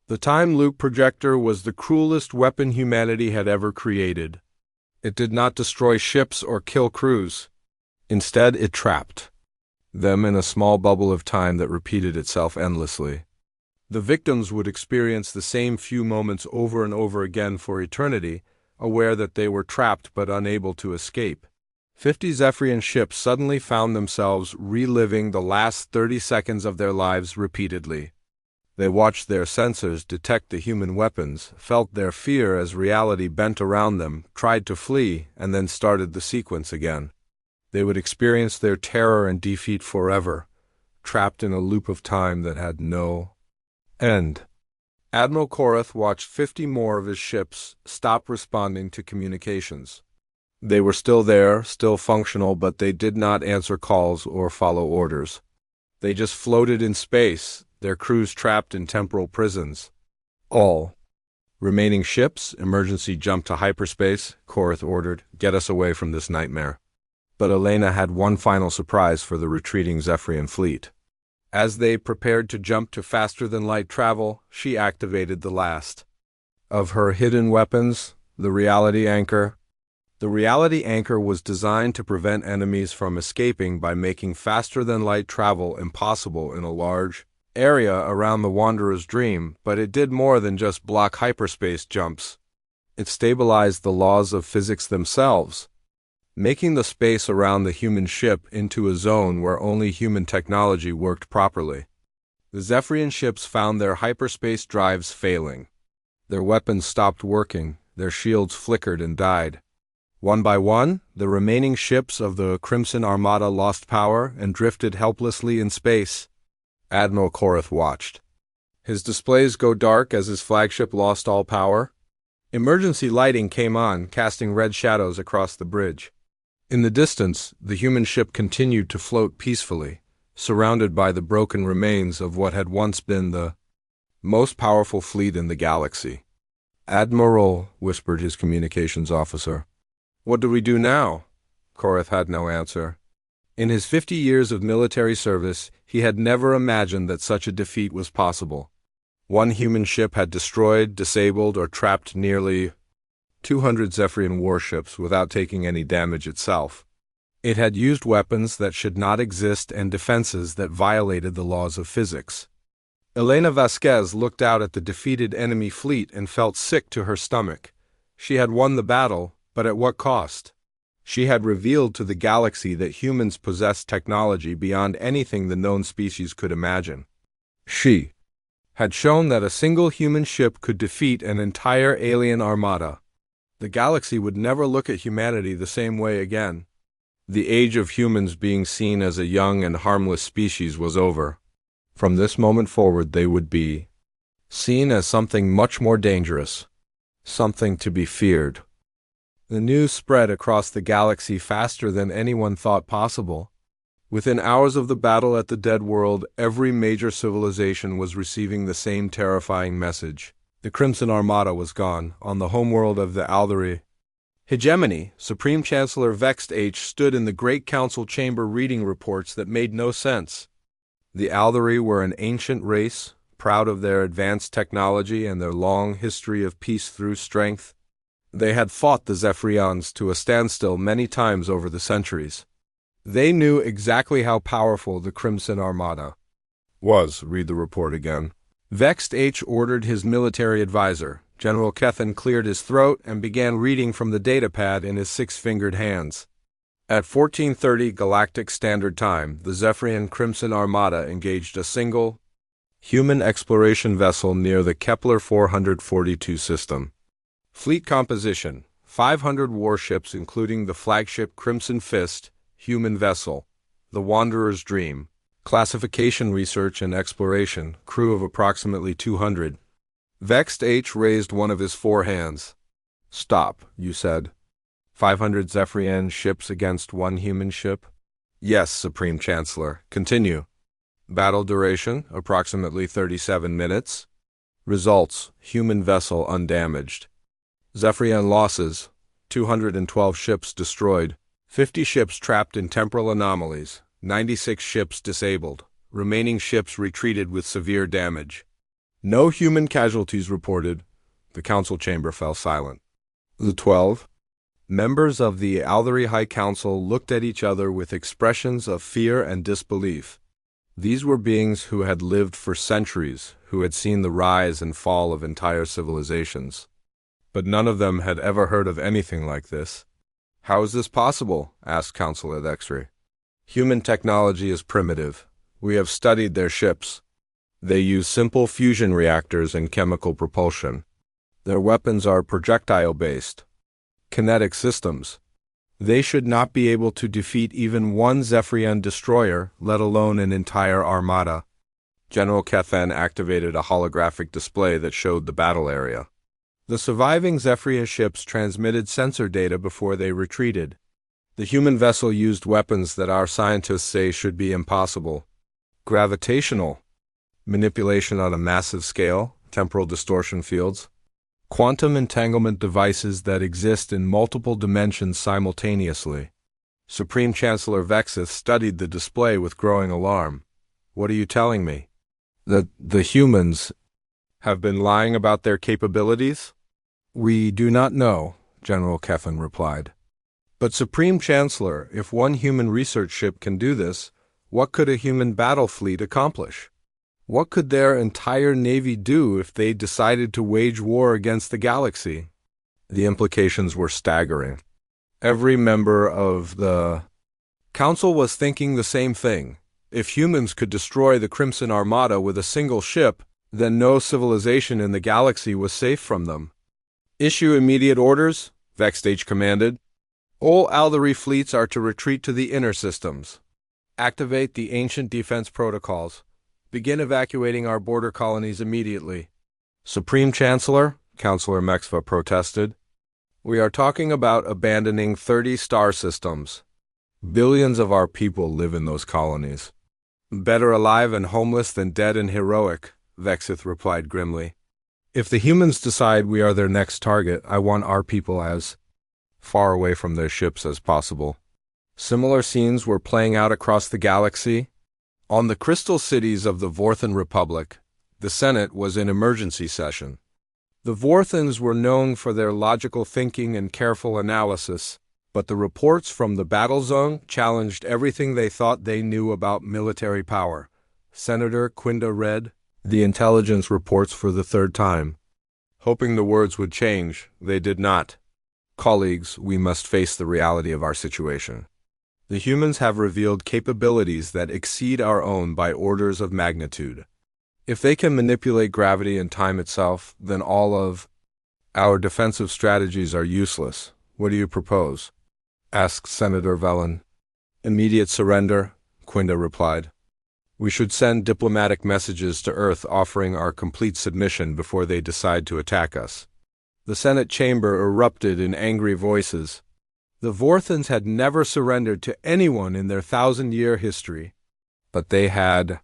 The time loop projector was the cruelest weapon humanity had ever created. It did not destroy ships or kill crews. Instead, it trapped them in a small bubble of time that repeated itself endlessly. The victims would experience the same few moments over and over again for eternity, aware that they were trapped but unable to escape. 50 Zephrian ships suddenly found themselves reliving the last 30 seconds of their lives repeatedly. They watched their sensors detect the human weapons, felt their fear as reality bent around them, tried to flee, and then started the sequence again. They would experience their terror and defeat forever, trapped in a loop of time that had no end. Admiral Korith watched 50 more of his ships stop responding to communications. They were still there, still functional, but they did not answer calls or follow orders. They just floated in space, their crews trapped in temporal prisons. All remaining ships, emergency jump to hyperspace, Korith ordered. "Get us away from this nightmare." But Elena had one final surprise for the retreating Zephrian fleet. As they prepared to jump to faster-than-light travel, she activated the last of her hidden weapons, the reality anchor. The reality anchor was designed to prevent enemies from escaping by making faster-than-light travel impossible in a large area around the Wanderer's Dream, but it did more than just block hyperspace jumps. It stabilized the laws of physics themselves, making the space around the human ship into a zone where only human technology worked properly. The Zephrian ships found their hyperspace drives failing. Their weapons stopped working, their shields flickered and died. One by one, the remaining ships of the Crimson Armada lost power and drifted helplessly in space. Admiral Korith watched his displays go dark as his flagship lost all power. Emergency lighting came on, casting red shadows across the bridge. In the distance, the human ship continued to float peacefully, surrounded by the broken remains of what had once been the most powerful fleet in the galaxy. "Admiral," whispered his communications officer. "What do we do now?" Korith had no answer. In his 50 years of military service, he had never imagined that such a defeat was possible. One human ship had destroyed, disabled, or trapped nearly 200 Zephrian warships without taking any damage itself. It had used weapons that should not exist and defenses that violated the laws of physics. Elena Vasquez looked out at the defeated enemy fleet and felt sick to her stomach. She had won the battle, but at what cost? She had revealed to the galaxy that humans possessed technology beyond anything the known species could imagine. She had shown that a single human ship could defeat an entire alien armada. The galaxy would never look at humanity the same way again. The age of humans being seen as a young and harmless species was over. From this moment forward, they would be seen as something much more dangerous, something to be feared. The news spread across the galaxy faster than anyone thought possible. Within hours of the battle at the Dead World, every major civilization was receiving the same terrifying message. The Crimson Armada was gone, on the homeworld of the Aldari. Hegemony, Supreme Chancellor Vext H stood in the Great Council chamber reading reports that made no sense. The Aldari were an ancient race, proud of their advanced technology and their long history of peace through strength. They had fought the Zephrians to a standstill many times over the centuries. They knew exactly how powerful the Crimson Armada was. Read the report again. Vexed H ordered his military advisor. General Kethan cleared his throat and began reading from the datapad in his six-fingered hands. At 14:30 Galactic Standard Time, the Zephrian Crimson Armada engaged a single human exploration vessel near the Kepler 442 system. Fleet composition: 500 warships including the flagship Crimson Fist, human vessel, the Wanderer's Dream. Classification, research, and exploration, crew of approximately 200. Vexed H raised one of his four hands. Stop, you said. 500 Zephrian ships against one human ship? Yes, Supreme Chancellor. Continue. Battle duration, approximately 37 minutes. Results, human vessel undamaged. Zephrian losses, 212 ships destroyed, 50 ships trapped in temporal anomalies, 96 ships disabled, remaining ships retreated with severe damage. No human casualties reported. The council chamber fell silent. The 12 members of the Althari High Council looked at each other with expressions of fear and disbelief. These were beings who had lived for centuries, who had seen the rise and fall of entire civilizations. But none of them had ever heard of anything like this. How is this possible? Asked Councilor Dextry. Human technology is primitive. We have studied their ships. They use simple fusion reactors and chemical propulsion. Their weapons are projectile-based, kinetic systems. They should not be able to defeat even one Zephrian destroyer, let alone an entire armada. General Kethan activated a holographic display that showed the battle area. The surviving Zephrian ships transmitted sensor data before they retreated. The human vessel used weapons that our scientists say should be impossible. Gravitational manipulation on a massive scale, temporal distortion fields, quantum entanglement devices that exist in multiple dimensions simultaneously. Supreme Chancellor Vexith studied the display with growing alarm. What are you telling me? That the humans have been lying about their capabilities? We do not know, General Kethan replied. But Supreme Chancellor, if one human research ship can do this, what could a human battle fleet accomplish? What could their entire navy do if they decided to wage war against the galaxy? The implications were staggering. Every member of the council was thinking the same thing. If humans could destroy the Crimson Armada with a single ship, then no civilization in the galaxy was safe from them. Issue immediate orders, Vexed H commanded. All Althari fleets are to retreat to the inner systems. Activate the ancient defense protocols. Begin evacuating our border colonies immediately. Supreme Chancellor, Councillor Mexva protested. We are talking about abandoning 30 star systems. Billions of our people live in those colonies. Better alive and homeless than dead and heroic, Vexith replied grimly. If the humans decide we are their next target, I want our people as far away from their ships as possible. Similar scenes were playing out across the galaxy. On the crystal cities of the Vorthan Republic, the Senate was in emergency session. The Vorthans were known for their logical thinking and careful analysis, but the reports from the battle zone challenged everything they thought they knew about military power. Senator Quinda read the intelligence reports for the third time. Hoping the words would change, they did not. Colleagues, we must face the reality of our situation. The humans have revealed capabilities that exceed our own by orders of magnitude. If they can manipulate gravity and time itself, then all of our defensive strategies are useless. What do you propose? Asked Senator Velen. Immediate surrender, Quinda replied. We should send diplomatic messages to Earth offering our complete submission before they decide to attack us. The Senate chamber erupted in angry voices. The Vorthans had never surrendered to anyone in their 1,000-year history, but they had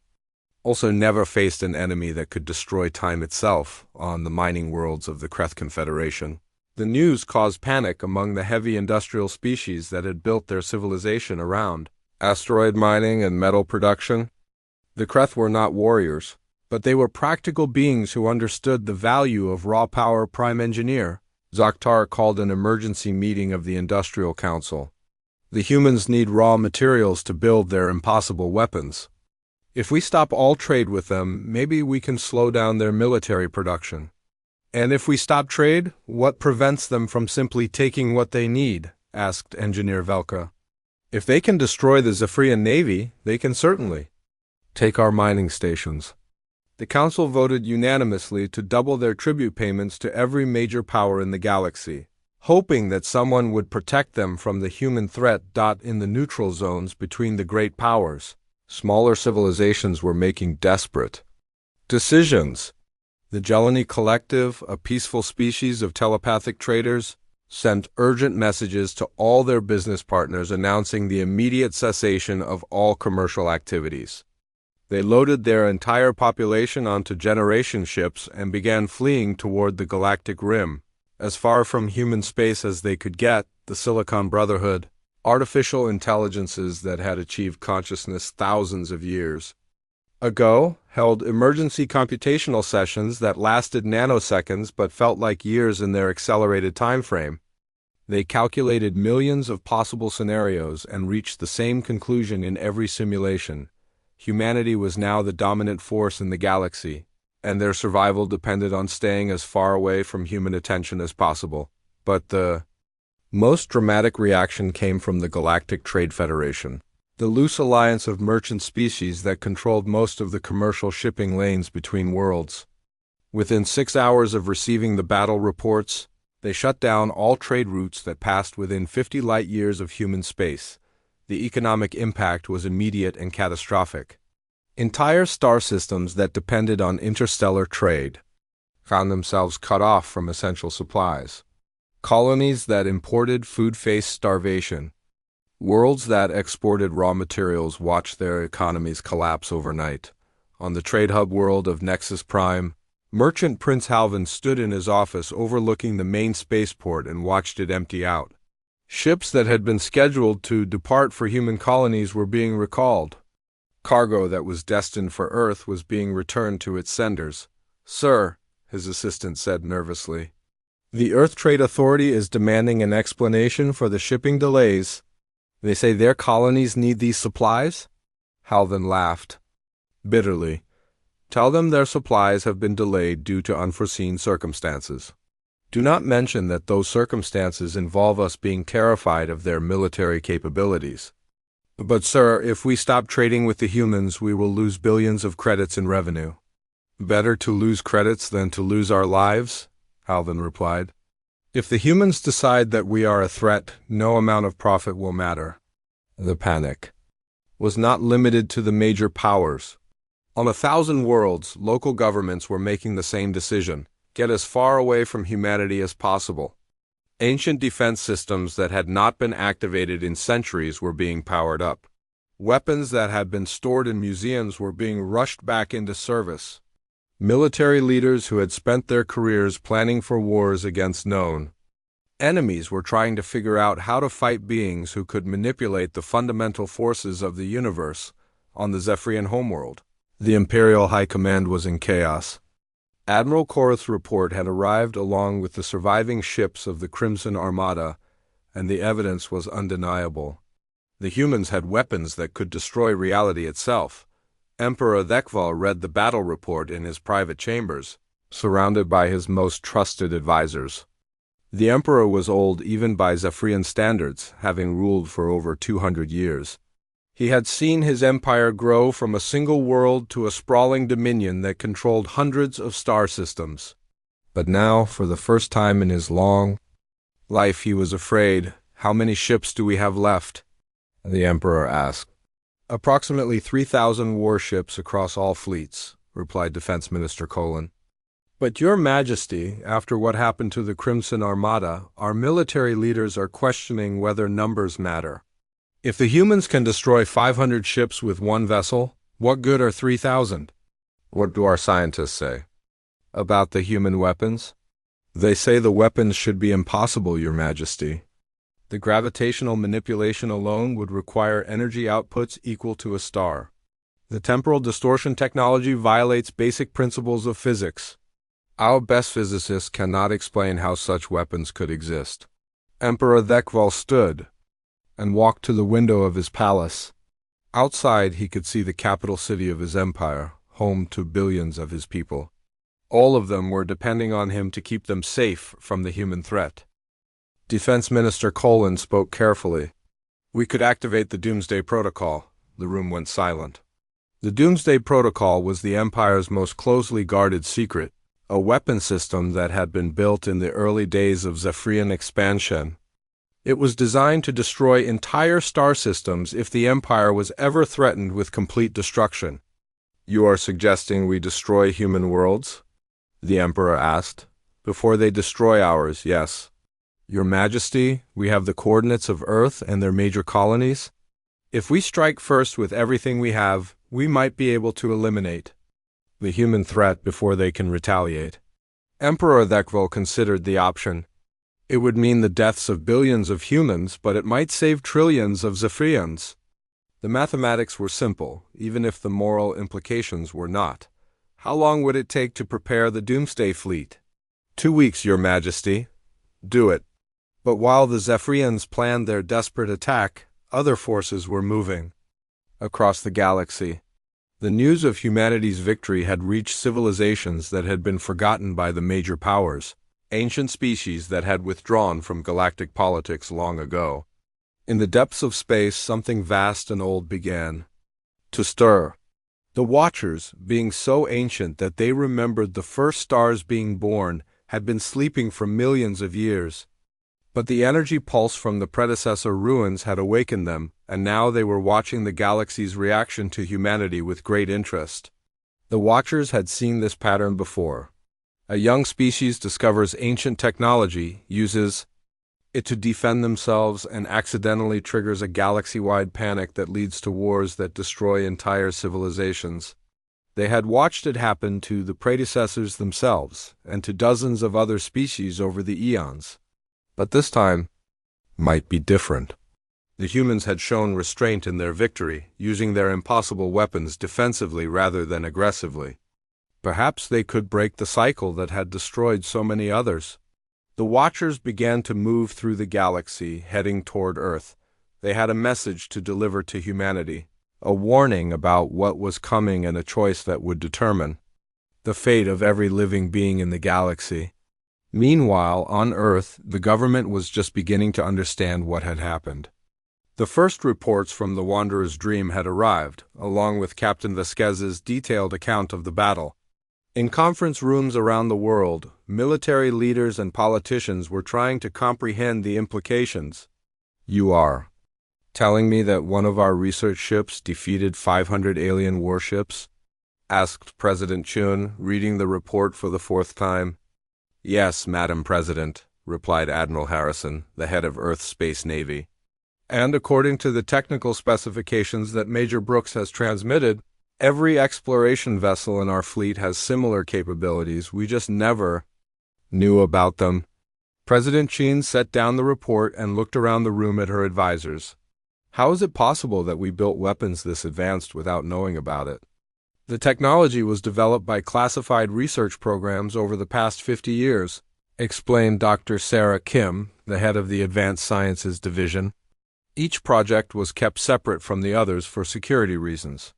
also never faced an enemy that could destroy time itself on the mining worlds of the Kreth Confederation. The news caused panic among the heavy industrial species that had built their civilization around asteroid mining and metal production. The Kreth were not warriors, but they were practical beings who understood the value of raw power prime engineer. Zakhtar called an emergency meeting of the Industrial Council. The humans need raw materials to build their impossible weapons. If we stop all trade with them, maybe we can slow down their military production. And if we stop trade, what prevents them from simply taking what they need? Asked Engineer Velka. If they can destroy the Zephrian navy, they can certainly take our mining stations. The council voted unanimously to double their tribute payments to every major power in the galaxy, hoping that someone would protect them from the human threat. In the neutral zones between the great powers, smaller civilizations were making desperate decisions. The Jelani Collective, a peaceful species of telepathic traders, sent urgent messages to all their business partners announcing the immediate cessation of all commercial activities. They loaded their entire population onto generation ships and began fleeing toward the galactic rim, as far from human space as they could get. The Silicon Brotherhood, artificial intelligences that had achieved consciousness thousands of years ago, held emergency computational sessions that lasted nanoseconds but felt like years in their accelerated time frame. They calculated millions of possible scenarios and reached the same conclusion in every simulation. Humanity was now the dominant force in the galaxy, and their survival depended on staying as far away from human attention as possible. But the most dramatic reaction came from the Galactic Trade Federation, the loose alliance of merchant species that controlled most of the commercial shipping lanes between worlds. Within 6 hours of receiving the battle reports, they shut down all trade routes that passed within 50 light-years of human space. The economic impact was immediate and catastrophic. Entire star systems that depended on interstellar trade found themselves cut off from essential supplies. Colonies that imported food faced starvation. Worlds that exported raw materials watched their economies collapse overnight. On the trade hub world of Nexus Prime, Merchant Prince Halvin stood in his office overlooking the main spaceport and watched it empty out. Ships that had been scheduled to depart for human colonies were being recalled. Cargo that was destined for Earth was being returned to its senders. "Sir," his assistant said nervously, "the Earth Trade Authority is demanding an explanation for the shipping delays. They say their colonies need these supplies?" Halvin laughed bitterly. "Tell them their supplies have been delayed due to unforeseen circumstances. Do not mention that those circumstances involve us being terrified of their military capabilities." "But sir, if we stop trading with the humans, we will lose billions of credits in revenue." "Better to lose credits than to lose our lives," Halvin replied. "If the humans decide that we are a threat, no amount of profit will matter." The panic was not limited to the major powers. On 1,000 worlds, local governments were making the same decision: get as far away from humanity as possible. Ancient defense systems that had not been activated in centuries were being powered up. Weapons that had been stored in museums were being rushed back into service. Military leaders who had spent their careers planning for wars against known enemies were trying to figure out how to fight beings who could manipulate the fundamental forces of the universe on the Zephrian homeworld. The Imperial High Command was in chaos. Admiral Korath's report had arrived along with the surviving ships of the Crimson Armada, and the evidence was undeniable. The humans had weapons that could destroy reality itself. Emperor Thekval read the battle report in his private chambers, surrounded by his most trusted advisors. The Emperor was old even by Zephrian standards, having ruled for over 200 years. He had seen his empire grow from a single world to a sprawling dominion that controlled hundreds of star systems. But now, for the first time in his long life, he was afraid. "How many ships do we have left?" the Emperor asked. "Approximately 3,000 warships across all fleets," replied Defense Minister Colin. "But Your Majesty, after what happened to the Crimson Armada, our military leaders are questioning whether numbers matter. If the humans can destroy 500 ships with one vessel, what good are 3,000? What do our scientists say about the human weapons?" "They say the weapons should be impossible, Your Majesty. The gravitational manipulation alone would require energy outputs equal to a star. The temporal distortion technology violates basic principles of physics. Our best physicists cannot explain how such weapons could exist." Emperor Thekval stood, and walked to the window of his palace. Outside, he could see the capital city of his empire, home to billions of his people. All of them were depending on him to keep them safe from the human threat. Defense Minister Colin spoke carefully. "We could activate the Doomsday Protocol." The room went silent. The Doomsday Protocol was the Empire's most closely guarded secret, a weapon system that had been built in the early days of Zephrian expansion. It was designed to destroy entire star systems if the Empire was ever threatened with complete destruction. "You are suggesting we destroy human worlds?" the Emperor asked. "Before they destroy ours, yes. Your Majesty, we have the coordinates of Earth and their major colonies. If we strike first with everything we have, we might be able to eliminate the human threat before they can retaliate." Emperor Thekvel considered the option. It would mean the deaths of billions of humans, but it might save trillions of Zephrians. The mathematics were simple, even if the moral implications were not. How long would it take to prepare the Doomsday Fleet? 2 weeks, Your Majesty. Do it. But while the Zephrians planned their desperate attack, other forces were moving across the galaxy. The news of humanity's victory had reached civilizations that had been forgotten by the major powers, ancient species that had withdrawn from galactic politics long ago. In the depths of space, something vast and old began to stir. The Watchers, being so ancient that they remembered the first stars being born, had been sleeping for millions of years. But the energy pulse from the Predecessor ruins had awakened them, and now they were watching the galaxy's reaction to humanity with great interest. The Watchers had seen this pattern before. A young species discovers ancient technology, uses it to defend themselves, and accidentally triggers a galaxy-wide panic that leads to wars that destroy entire civilizations. They had watched it happen to the predecessors themselves, and to dozens of other species over the eons. But this time might be different. The humans had shown restraint in their victory, using their impossible weapons defensively rather than aggressively. Perhaps they could break the cycle that had destroyed so many others. The Watchers began to move through the galaxy, heading toward Earth. They had a message to deliver to humanity, a warning about what was coming and a choice that would determine the fate of every living being in the galaxy. Meanwhile, on Earth, the government was just beginning to understand what had happened. The first reports from the Wanderer's Dream had arrived, along with Captain Vasquez's detailed account of the battle. In conference rooms around the world, military leaders and politicians were trying to comprehend the implications. "You are telling me that one of our research ships defeated 500 alien warships?" asked President Chun, reading the report for the 4th time. "Yes, Madam President," replied Admiral Harrison, the head of Earth's Space Navy. "And according to the technical specifications that Major Brooks has transmitted, every exploration vessel in our fleet has similar capabilities. We just never knew about them." President Chin set down the report and looked around the room at her advisors. "How is it possible that we built weapons this advanced without knowing about it?" "The technology was developed by classified research programs over the past 50 years, explained Dr. Sarah Kim, the head of the Advanced Sciences Division. "Each project was kept separate from the others for security reasons.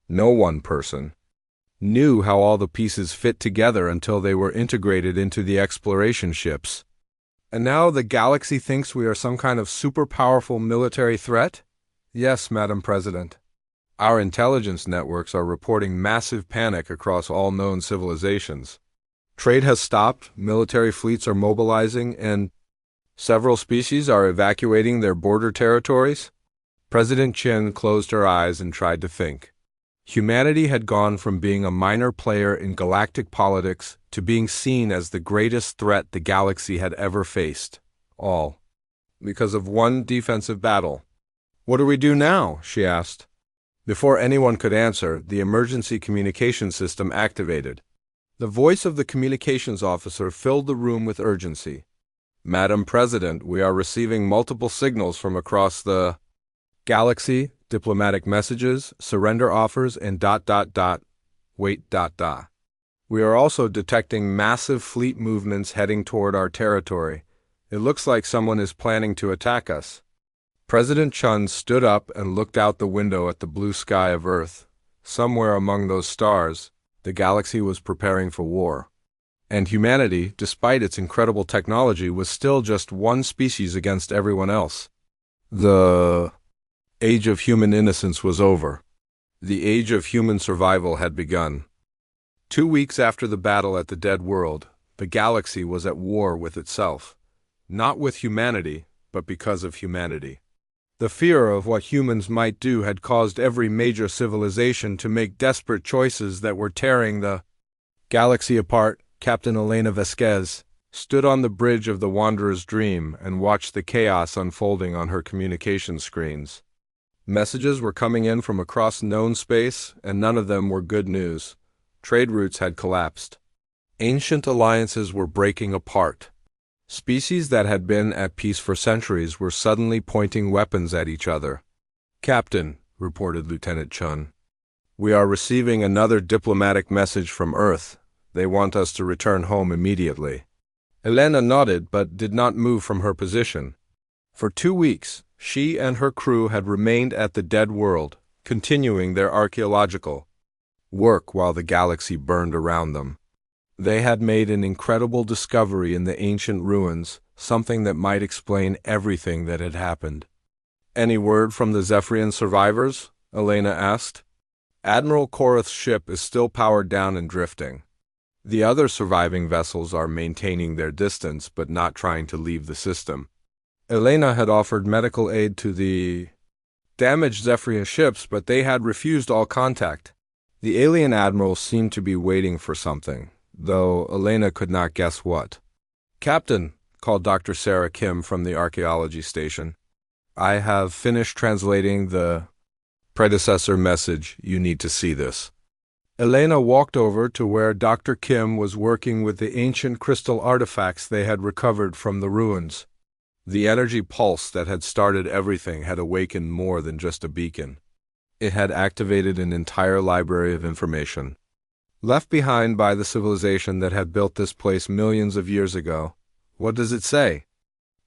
No one person knew how all the pieces fit together until they were integrated into the exploration ships. And now the galaxy thinks we are some kind of super-powerful military threat?" "Yes, Madam President. Our intelligence networks are reporting massive panic across all known civilizations. Trade has stopped, military fleets are mobilizing, and several species are evacuating their border territories." President Chin closed her eyes and tried to think. Humanity had gone from being a minor player in galactic politics to being seen as the greatest threat the galaxy had ever faced. All because of one defensive battle. "What do we do now?" she asked. Before anyone could answer, the emergency communication system activated. The voice of the communications officer filled the room with urgency. "Madam President, we are receiving multiple signals from across the galaxy, diplomatic messages, surrender offers, and ... Wait, ... We are also detecting massive fleet movements heading toward our territory. It looks like someone is planning to attack us." President Chun stood up and looked out the window at the blue sky of Earth. Somewhere among those stars, the galaxy was preparing for war. And humanity, despite its incredible technology, was still just one species against everyone else. The age of human innocence was over. The age of human survival had begun. 2 weeks after the battle at the Dead World, the galaxy was at war with itself. Not with humanity, but because of humanity. The fear of what humans might do had caused every major civilization to make desperate choices that were tearing the galaxy apart. Captain Elena Vasquez stood on the bridge of the Wanderer's Dream and watched the chaos unfolding on her communication screens. Messages were coming in from across known space, and none of them were good news. Trade routes had collapsed. Ancient alliances were breaking apart. Species that had been at peace for centuries were suddenly pointing weapons at each other. "Captain," reported Lieutenant Chun, "we are receiving another diplomatic message from Earth. They want us to return home immediately." Elena nodded but did not move from her position. For 2 weeks, she and her crew had remained at the Dead World, continuing their archaeological work while the galaxy burned around them. They had made an incredible discovery in the ancient ruins, something that might explain everything that had happened. "Any word from the Zephrian survivors?" Elena asked. "Admiral Korath's ship is still powered down and drifting. The other surviving vessels are maintaining their distance but not trying to leave the system." Elena had offered medical aid to the damaged Zephrian ships, but they had refused all contact. The alien admiral seemed to be waiting for something, though Elena could not guess what. "Captain," called Dr. Sarah Kim from the archaeology station, "I have finished translating the predecessor message. You need to see this." Elena walked over to where Dr. Kim was working with the ancient crystal artifacts they had recovered from the ruins. The energy pulse that had started everything had awakened more than just a beacon. It had activated an entire library of information, left behind by the civilization that had built this place millions of years ago. "What does it say?"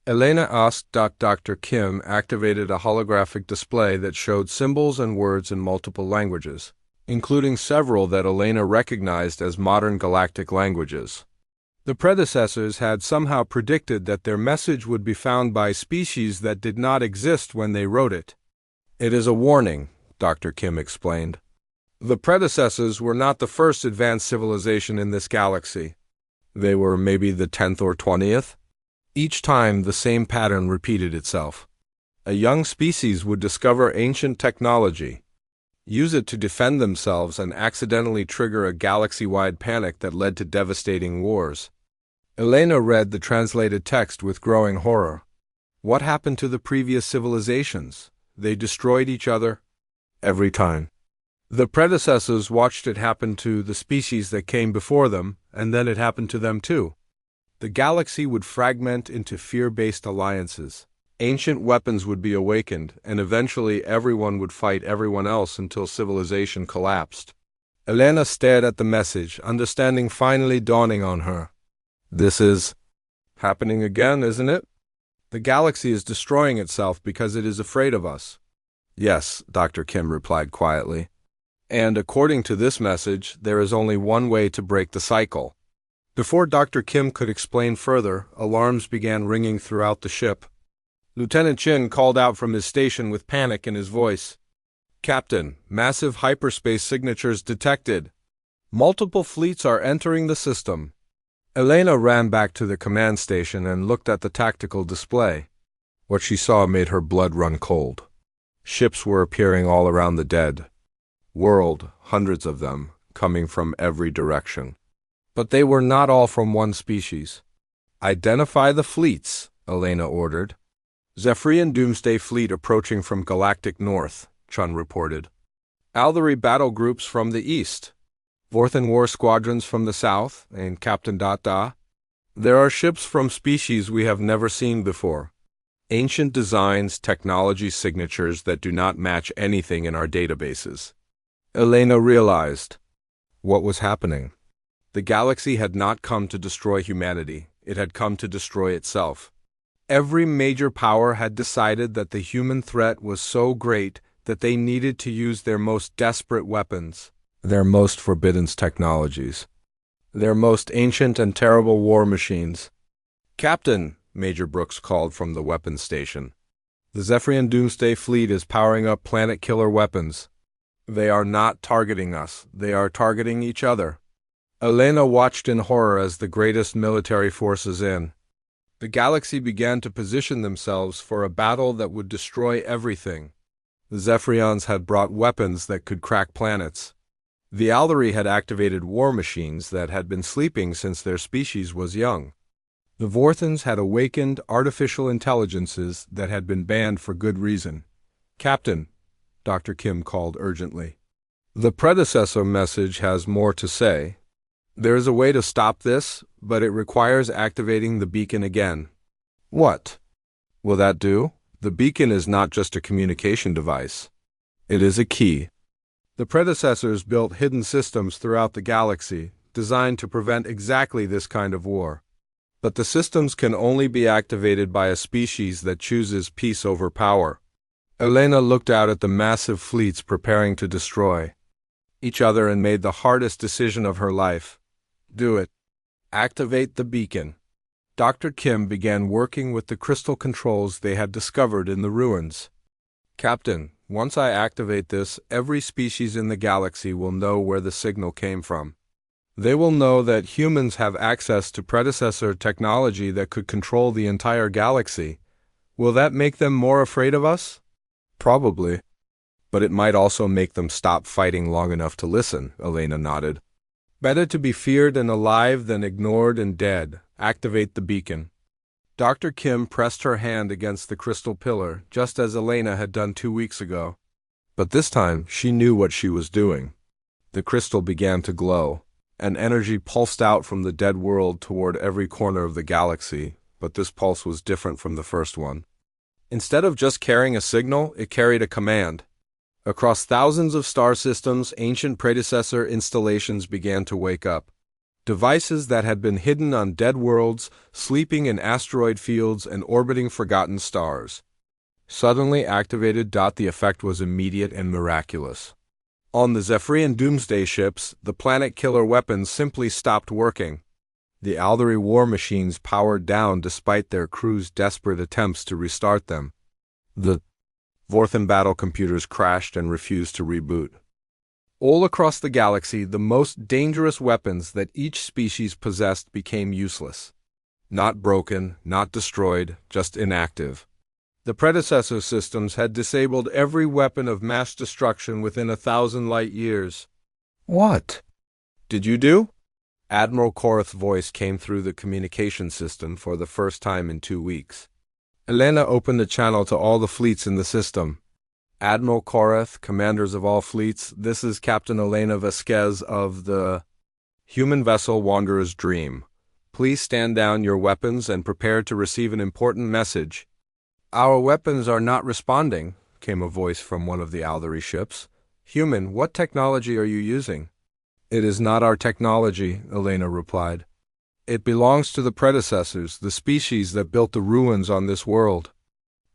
Elena asked. Dr. Kim activated a holographic display that showed symbols and words in multiple languages, including several that Elena recognized as modern galactic languages. The predecessors had somehow predicted that their message would be found by species that did not exist when they wrote it. "It is a warning," Dr. Kim explained. "The predecessors were not the first advanced civilization in this galaxy. They were maybe the 10th or 20th. Each time the same pattern repeated itself. A young species would discover ancient technology, use it to defend themselves, and accidentally trigger a galaxy-wide panic that led to devastating wars." Elena read the translated text with growing horror. What happened to the previous civilizations? They destroyed each other every time. The predecessors watched it happen to the species that came before them, and then it happened to them too. The galaxy would fragment into fear-based alliances. Ancient weapons would be awakened, and eventually everyone would fight everyone else until civilization collapsed. Elena stared at the message, understanding finally dawning on her. "This is happening again, isn't it? The galaxy is destroying itself because it is afraid of us." "Yes," Dr. Kim replied quietly. "And according to this message, there is only one way to break the cycle." Before Dr. Kim could explain further, alarms began ringing throughout the ship. Lieutenant Chin called out from his station with panic in his voice. "Captain, massive hyperspace signatures detected. Multiple fleets are entering the system." Elena ran back to the command station and looked at the tactical display. What she saw made her blood run cold. Ships were appearing all around the Dead World, hundreds of them, coming from every direction. But they were not all from one species. "Identify the fleets," Elena ordered. "Zephrian Doomsday Fleet approaching from Galactic North," Chun reported. "Althari battle groups from the east. Vorthan war squadrons from the south, and Captain Da. There are ships from species we have never seen before. Ancient designs, technology signatures that do not match anything in our databases." Elena realized what was happening. The galaxy had not come to destroy humanity. It had come to destroy itself. Every major power had decided that the human threat was so great that they needed to use their most desperate weapons, their most forbidden technologies, their most ancient and terrible war machines. "Captain," Major Brooks called from the weapons station, "the Zephrian Doomsday Fleet is powering up planet-killer weapons. They are not targeting us, they are targeting each other." Elena watched in horror as the greatest military forces in the galaxy began to position themselves for a battle that would destroy everything. The Zephrians had brought weapons that could crack planets. The Aldari had activated war machines that had been sleeping since their species was young. The Vorthans had awakened artificial intelligences that had been banned for good reason. "Captain," Dr. Kim called urgently, "the predecessor message has more to say. There is a way to stop this, but it requires activating the beacon again." "What will that do?" "The beacon is not just a communication device. It is a key. The predecessors built hidden systems throughout the galaxy, designed to prevent exactly this kind of war. But the systems can only be activated by a species that chooses peace over power." Elena looked out at the massive fleets preparing to destroy each other and made the hardest decision of her life. "Do it. Activate the beacon." Dr. Kim began working with the crystal controls they had discovered in the ruins. "Captain, once I activate this, every species in the galaxy will know where the signal came from. They will know that humans have access to predecessor technology that could control the entire galaxy. Will that make them more afraid of us?" "Probably. But it might also make them stop fighting long enough to listen," Elena nodded. "Better to be feared and alive than ignored and dead. Activate the beacon." Dr. Kim pressed her hand against the crystal pillar, just as Elena had done 2 weeks ago. But this time, she knew what she was doing. The crystal began to glow, and energy pulsed out from the dead world toward every corner of the galaxy, but this pulse was different from the first one. Instead of just carrying a signal, it carried a command. Across thousands of star systems, ancient predecessor installations began to wake up. Devices that had been hidden on dead worlds, sleeping in asteroid fields, and orbiting forgotten stars suddenly activated. The effect was immediate and miraculous. On the Zephrian Doomsday ships, the planet-killer weapons simply stopped working. The Aldari war machines powered down despite their crews' desperate attempts to restart them. The Vorthan battle computers crashed and refused to reboot. All across the galaxy, the most dangerous weapons that each species possessed became useless. Not broken, not destroyed, just inactive. The predecessor systems had disabled every weapon of mass destruction within 1,000 light years. "What did you do?" Admiral Korath's voice came through the communication system for the first time in 2 weeks. Elena opened the channel to all the fleets in the system. "Admiral Korath, commanders of all fleets, this is Captain Elena Vasquez of the human vessel Wanderer's Dream. Please stand down your weapons and prepare to receive an important message." "Our weapons are not responding," came a voice from one of the Aldari ships. "Human, what technology are you using?" "It is not our technology," Elena replied. "It belongs to the predecessors, the species that built the ruins on this world.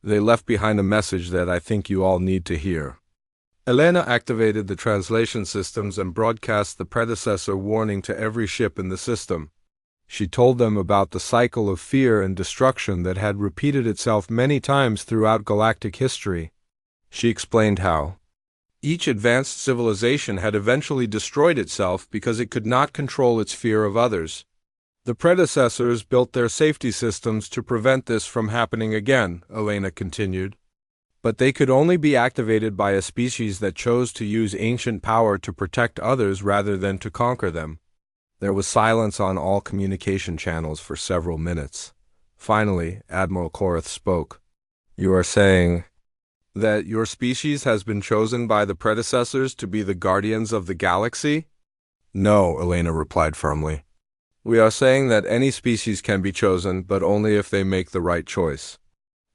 They left behind a message that I think you all need to hear." Elena activated the translation systems and broadcast the predecessor warning to every ship in the system. She told them about the cycle of fear and destruction that had repeated itself many times throughout galactic history. She explained how each advanced civilization had eventually destroyed itself because it could not control its fear of others. The predecessors built their safety systems to prevent this from happening again, Elena continued. But they could only be activated by a species that chose to use ancient power to protect others rather than to conquer them. There was silence on all communication channels for several minutes. Finally, Admiral Korath spoke. "You are saying that your species has been chosen by the predecessors to be the guardians of the galaxy?" "No," Elena replied firmly. "We are saying that any species can be chosen, but only if they make the right choice.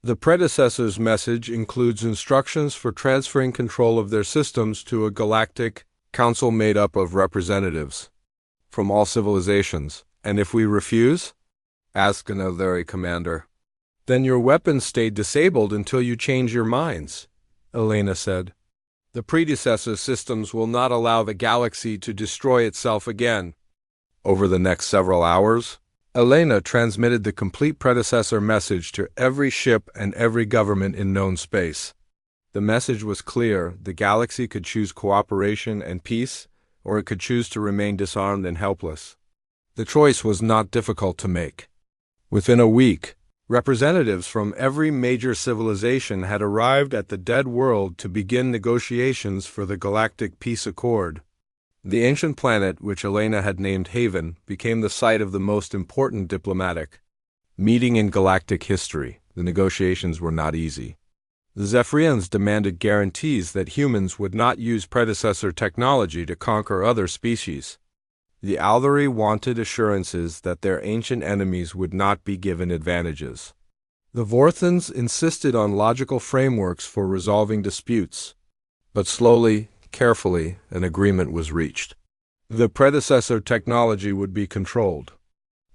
The predecessor's message includes instructions for transferring control of their systems to a galactic council made up of representatives from all civilizations. And if we refuse?" asked an Aldari commander. Then your weapons stayed disabled until you changed your minds, Elena said. The predecessor systems will not allow the galaxy to destroy itself again. Over the next several hours, Elena transmitted the complete predecessor message to every ship and every government in known space. The message was clear: the galaxy could choose cooperation and peace, or it could choose to remain disarmed and helpless. The choice was not difficult to make. Within a week, representatives from every major civilization had arrived at the dead world to begin negotiations for the Galactic Peace Accord. The ancient planet, which Elena had named Haven, became the site of the most important diplomatic meeting in galactic history. The negotiations were not easy. The Zephrians demanded guarantees that humans would not use predecessor technology to conquer other species. The Aldari wanted assurances that their ancient enemies would not be given advantages. The Vorthans insisted on logical frameworks for resolving disputes. But slowly, carefully, an agreement was reached. The predecessor technology would be controlled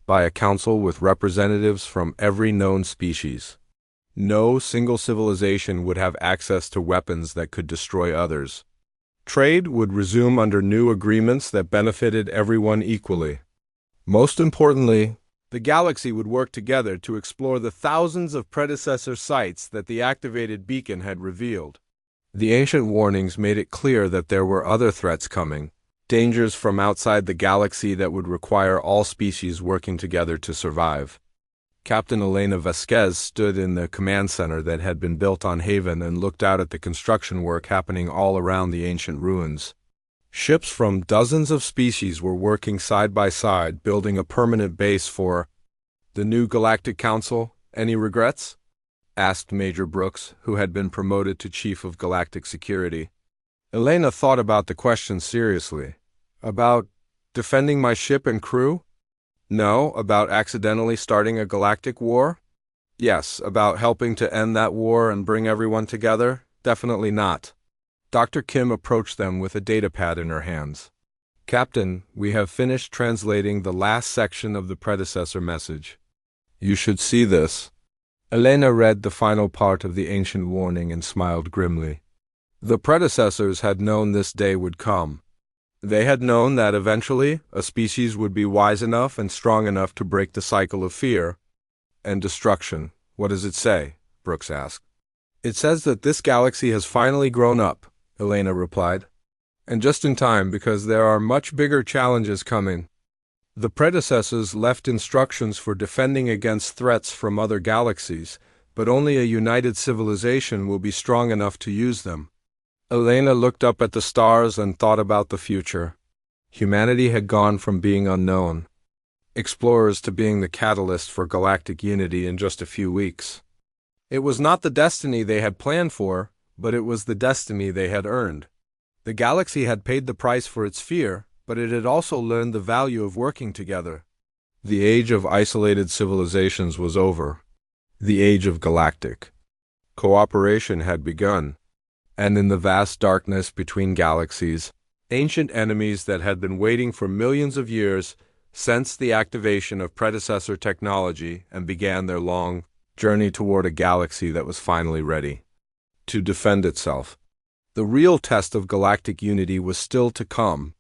by a council with representatives from every known species. No single civilization would have access to weapons that could destroy others. Trade would resume under new agreements that benefited everyone equally. Most importantly, the galaxy would work together to explore the thousands of predecessor sites that the activated beacon had revealed. The ancient warnings made it clear that there were other threats coming, dangers from outside the galaxy that would require all species working together to survive. Captain Elena Vasquez stood in the command center that had been built on Haven and looked out at the construction work happening all around the ancient ruins. Ships from dozens of species were working side by side, building a permanent base for the new Galactic Council. Any regrets? Asked Major Brooks, who had been promoted to Chief of Galactic Security. Elena thought about the question seriously. About defending my ship and crew? No. About accidentally starting a galactic war? Yes. About helping to end that war and bring everyone together? Definitely not. Dr. Kim approached them with a datapad in her hands. Captain, we have finished translating the last section of the predecessor message. You should see this. Elena read the final part of the ancient warning and smiled grimly. The predecessors had known this day would come. They had known that eventually a species would be wise enough and strong enough to break the cycle of fear and destruction. What does it say? Brooks asked. It says that this galaxy has finally grown up, Elena replied. And just in time, because there are much bigger challenges coming. The predecessors left instructions for defending against threats from other galaxies, but only a united civilization will be strong enough to use them. Elena looked up at the stars and thought about the future. Humanity had gone from being unknown explorers to being the catalyst for galactic unity in just a few weeks. It was not the destiny they had planned for, but it was the destiny they had earned. The galaxy had paid the price for its fear, but it had also learned the value of working together. The age of isolated civilizations was over. The age of galactic cooperation had begun. And in the vast darkness between galaxies, ancient enemies that had been waiting for millions of years sensed the activation of predecessor technology and began their long journey toward a galaxy that was finally ready to defend itself. The real test of galactic unity was still to come,